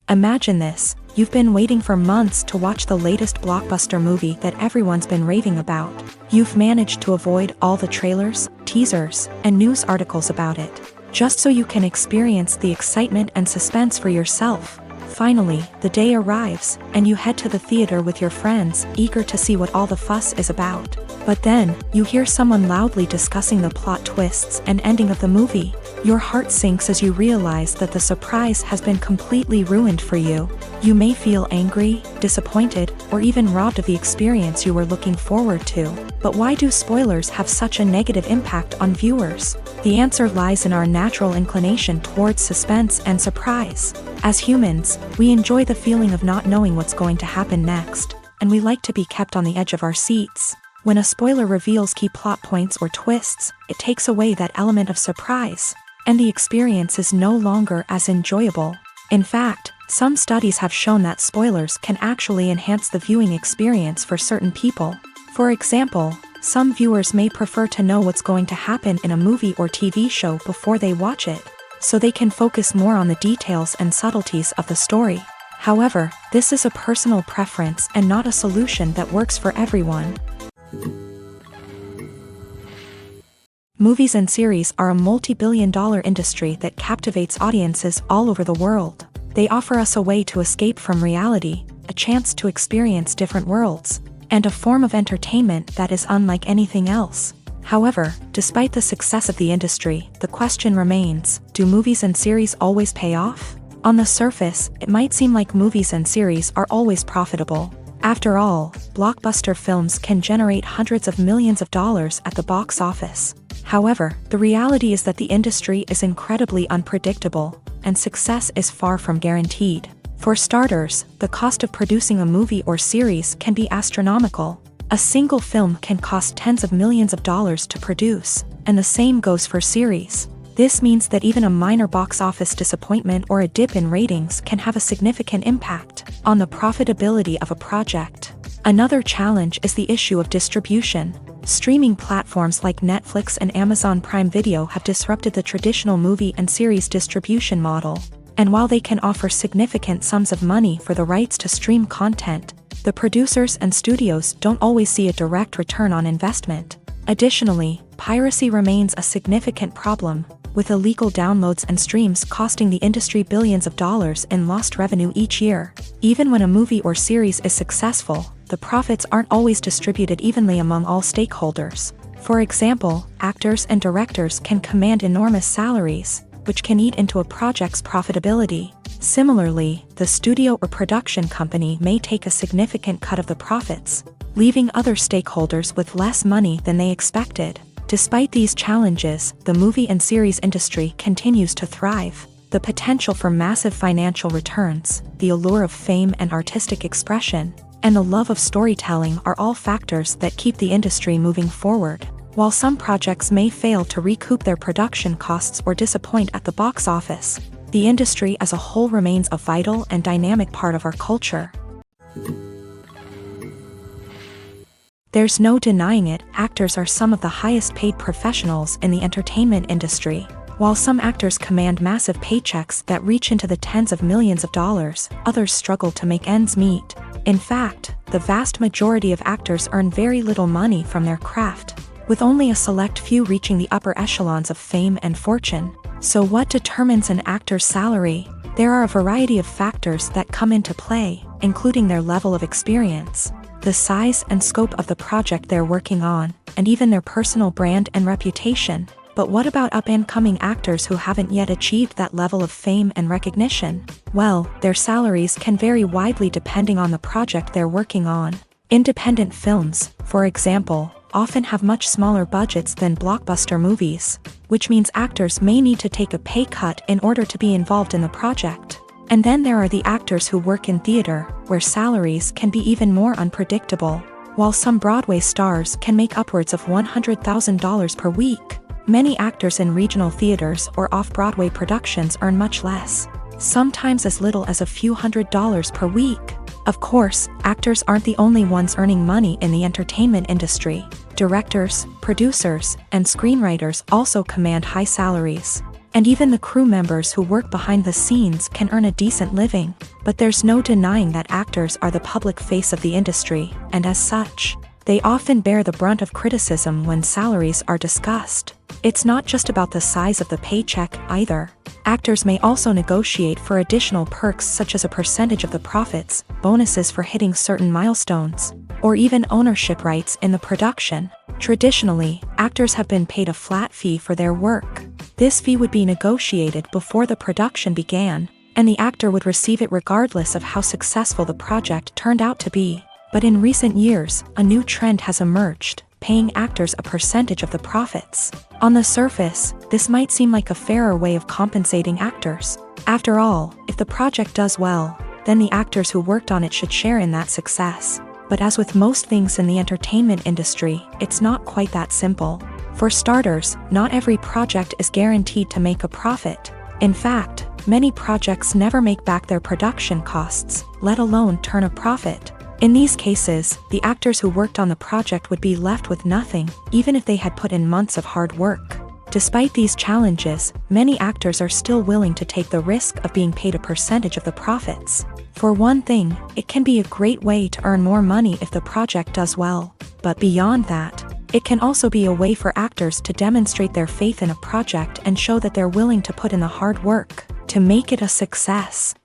Imagine this: you've been waiting for months to watch the latest blockbuster movie that everyone's been raving about. You've managed to avoid all the trailers, teasers, and news articles about it, just so you can experience the excitement and suspense for yourself. Finally, the day arrives, and you head to the theater with your friends, eager to see what all the fuss is about. But then, you hear someone loudly discussing the plot twists and ending of the movie. Your heart sinks as you realize that the surprise has been completely ruined for you. You may feel angry, disappointed, or even robbed of the experience you were looking forward to. But why do spoilers have such a negative impact on viewers? The answer lies in our natural inclination towards suspense and surprise. As humans, we enjoy the feeling of not knowing what's going to happen next, and we like to be kept on the edge of our seats. When a spoiler reveals key plot points or twists, it takes away that element of surprise, and the experience is no longer as enjoyable. In fact, some studies have shown that spoilers can actually enhance the viewing experience for certain people. For example, some viewers may prefer to know what's going to happen in a movie or TV show before they watch it, so they can focus more on the details and subtleties of the story. However, this is a personal preference and not a solution that works for everyone. Movies and series are a multi-billion-dollar industry that captivates audiences all over the world. They offer us a way to escape from reality, a chance to experience different worlds, and a form of entertainment that is unlike anything else. However, despite the success of the industry, the question remains: do movies and series always pay off? On the surface, it might seem like movies and series are always profitable. After all, blockbuster films can generate hundreds of millions of dollars at the box office. However, the reality is that the industry is incredibly unpredictable, and success is far from guaranteed. For starters, the cost of producing a movie or series can be astronomical. A single film can cost tens of millions of dollars to produce, and the same goes for series. This means that even a minor box office disappointment or a dip in ratings can have a significant impact on the profitability of a project. Another challenge is the issue of distribution. Streaming platforms like Netflix and Amazon Prime Video have disrupted the traditional movie and series distribution model. And while they can offer significant sums of money for the rights to stream content, the producers and studios don't always see a direct return on investment. Additionally, piracy remains a significant problem, with illegal downloads and streams costing the industry billions of dollars in lost revenue each year. Even when a movie or series is successful, the profits aren't always distributed evenly among all stakeholders. For example, actors and directors can command enormous salaries, which can eat into a project's profitability. Similarly, the studio or production company may take a significant cut of the profits, leaving other stakeholders with less money than they expected. Despite these challenges, the movie and series industry continues to thrive. The potential for massive financial returns, the allure of fame and artistic expression, and the love of storytelling are all factors that keep the industry moving forward. While some projects may fail to recoup their production costs or disappoint at the box office, the industry as a whole remains a vital and dynamic part of our culture. There's no denying it, actors are some of the highest paid professionals in the entertainment industry. While some actors command massive paychecks that reach into the tens of millions of dollars, others struggle to make ends meet. In fact, the vast majority of actors earn very little money from their craft, with only a select few reaching the upper echelons of fame and fortune. So what determines an actor's salary? There are a variety of factors that come into play, including their level of experience, the size and scope of the project they're working on, and even their personal brand and reputation. But what about up-and-coming actors who haven't yet achieved that level of fame and recognition? Well, their salaries can vary widely depending on the project they're working on. Independent films, for example, often have much smaller budgets than blockbuster movies, which means actors may need to take a pay cut in order to be involved in the project. And then there are the actors who work in theater, where salaries can be even more unpredictable. While some Broadway stars can make upwards of $100,000 per week, many actors in regional theaters or off-Broadway productions earn much less, sometimes as little as a few $100s per week. Of course, actors aren't the only ones earning money in the entertainment industry. Directors, producers, and screenwriters also command high salaries. And even the crew members who work behind the scenes can earn a decent living. But there's no denying that actors are the public face of the industry, and as such, they often bear the brunt of criticism when salaries are discussed. It's not just about the size of the paycheck, either. Actors may also negotiate for additional perks such as a percentage of the profits, bonuses for hitting certain milestones, or even ownership rights in the production. Traditionally, actors have been paid a flat fee for their work. This fee would be negotiated before the production began, and the actor would receive it regardless of how successful the project turned out to be. But in recent years, a new trend has emerged, paying actors a percentage of the profits. On the surface, this might seem like a fairer way of compensating actors. After all, if the project does well, then the actors who worked on it should share in that success. But as with most things in the entertainment industry, it's not quite that simple. For starters, not every project is guaranteed to make a profit. In fact, many projects never make back their production costs, let alone turn a profit. In these cases, the actors who worked on the project would be left with nothing, even if they had put in months of hard work. Despite these challenges, many actors are still willing to take the risk of being paid a percentage of the profits. For one thing, it can be a great way to earn more money if the project does well. But beyond that, it can also be a way for actors to demonstrate their faith in a project and show that they're willing to put in the hard work to make it a success.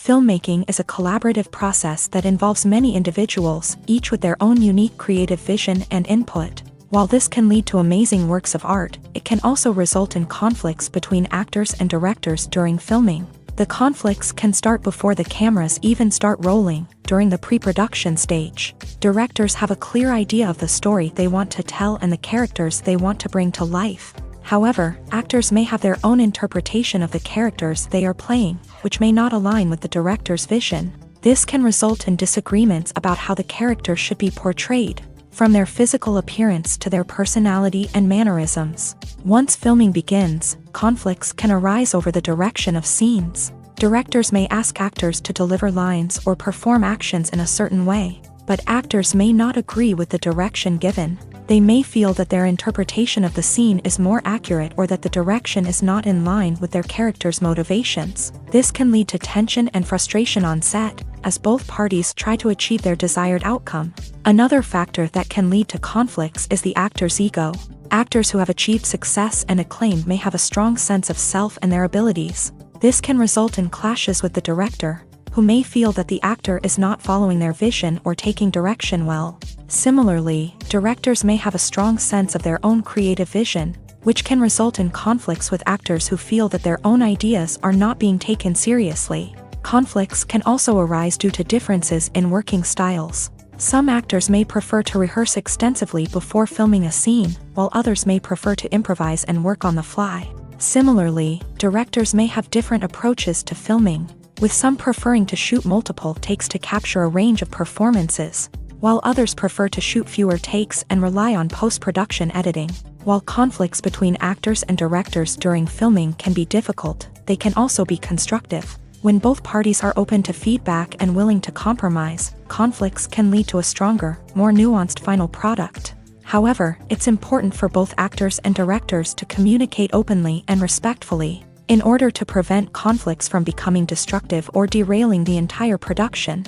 Filmmaking is a collaborative process that involves many individuals, each with their own unique creative vision and input. While this can lead to amazing works of art, it can also result in conflicts between actors and directors during filming. The conflicts can start before the cameras even start rolling, during the pre-production stage. Directors have a clear idea of the story they want to tell and the characters they want to bring to life. However, actors may have their own interpretation of the characters they are playing, which may not align with the director's vision. This can result in disagreements about how the character should be portrayed, from their physical appearance to their personality and mannerisms. Once filming begins, conflicts can arise over the direction of scenes. Directors may ask actors to deliver lines or perform actions in a certain way, but actors may not agree with the direction given. They may feel that their interpretation of the scene is more accurate or that the direction is not in line with their character's motivations. This can lead to tension and frustration on set, as both parties try to achieve their desired outcome. Another factor that can lead to conflicts is the actor's ego. Actors who have achieved success and acclaim may have a strong sense of self and their abilities. This can result in clashes with the director, who may feel that the actor is not following their vision or taking direction well. Similarly, directors may have a strong sense of their own creative vision, which can result in conflicts with actors who feel that their own ideas are not being taken seriously. Conflicts can also arise due to differences in working styles. Some actors may prefer to rehearse extensively before filming a scene, while others may prefer to improvise and work on the fly. Similarly, directors may have different approaches to filming, with some preferring to shoot multiple takes to capture a range of performances, while others prefer to shoot fewer takes and rely on post-production editing. While conflicts between actors and directors during filming can be difficult, they can also be constructive. When both parties are open to feedback and willing to compromise, conflicts can lead to a stronger, more nuanced final product. However, it's important for both actors and directors to communicate openly and respectfully, in order to prevent conflicts from becoming destructive or derailing the entire production.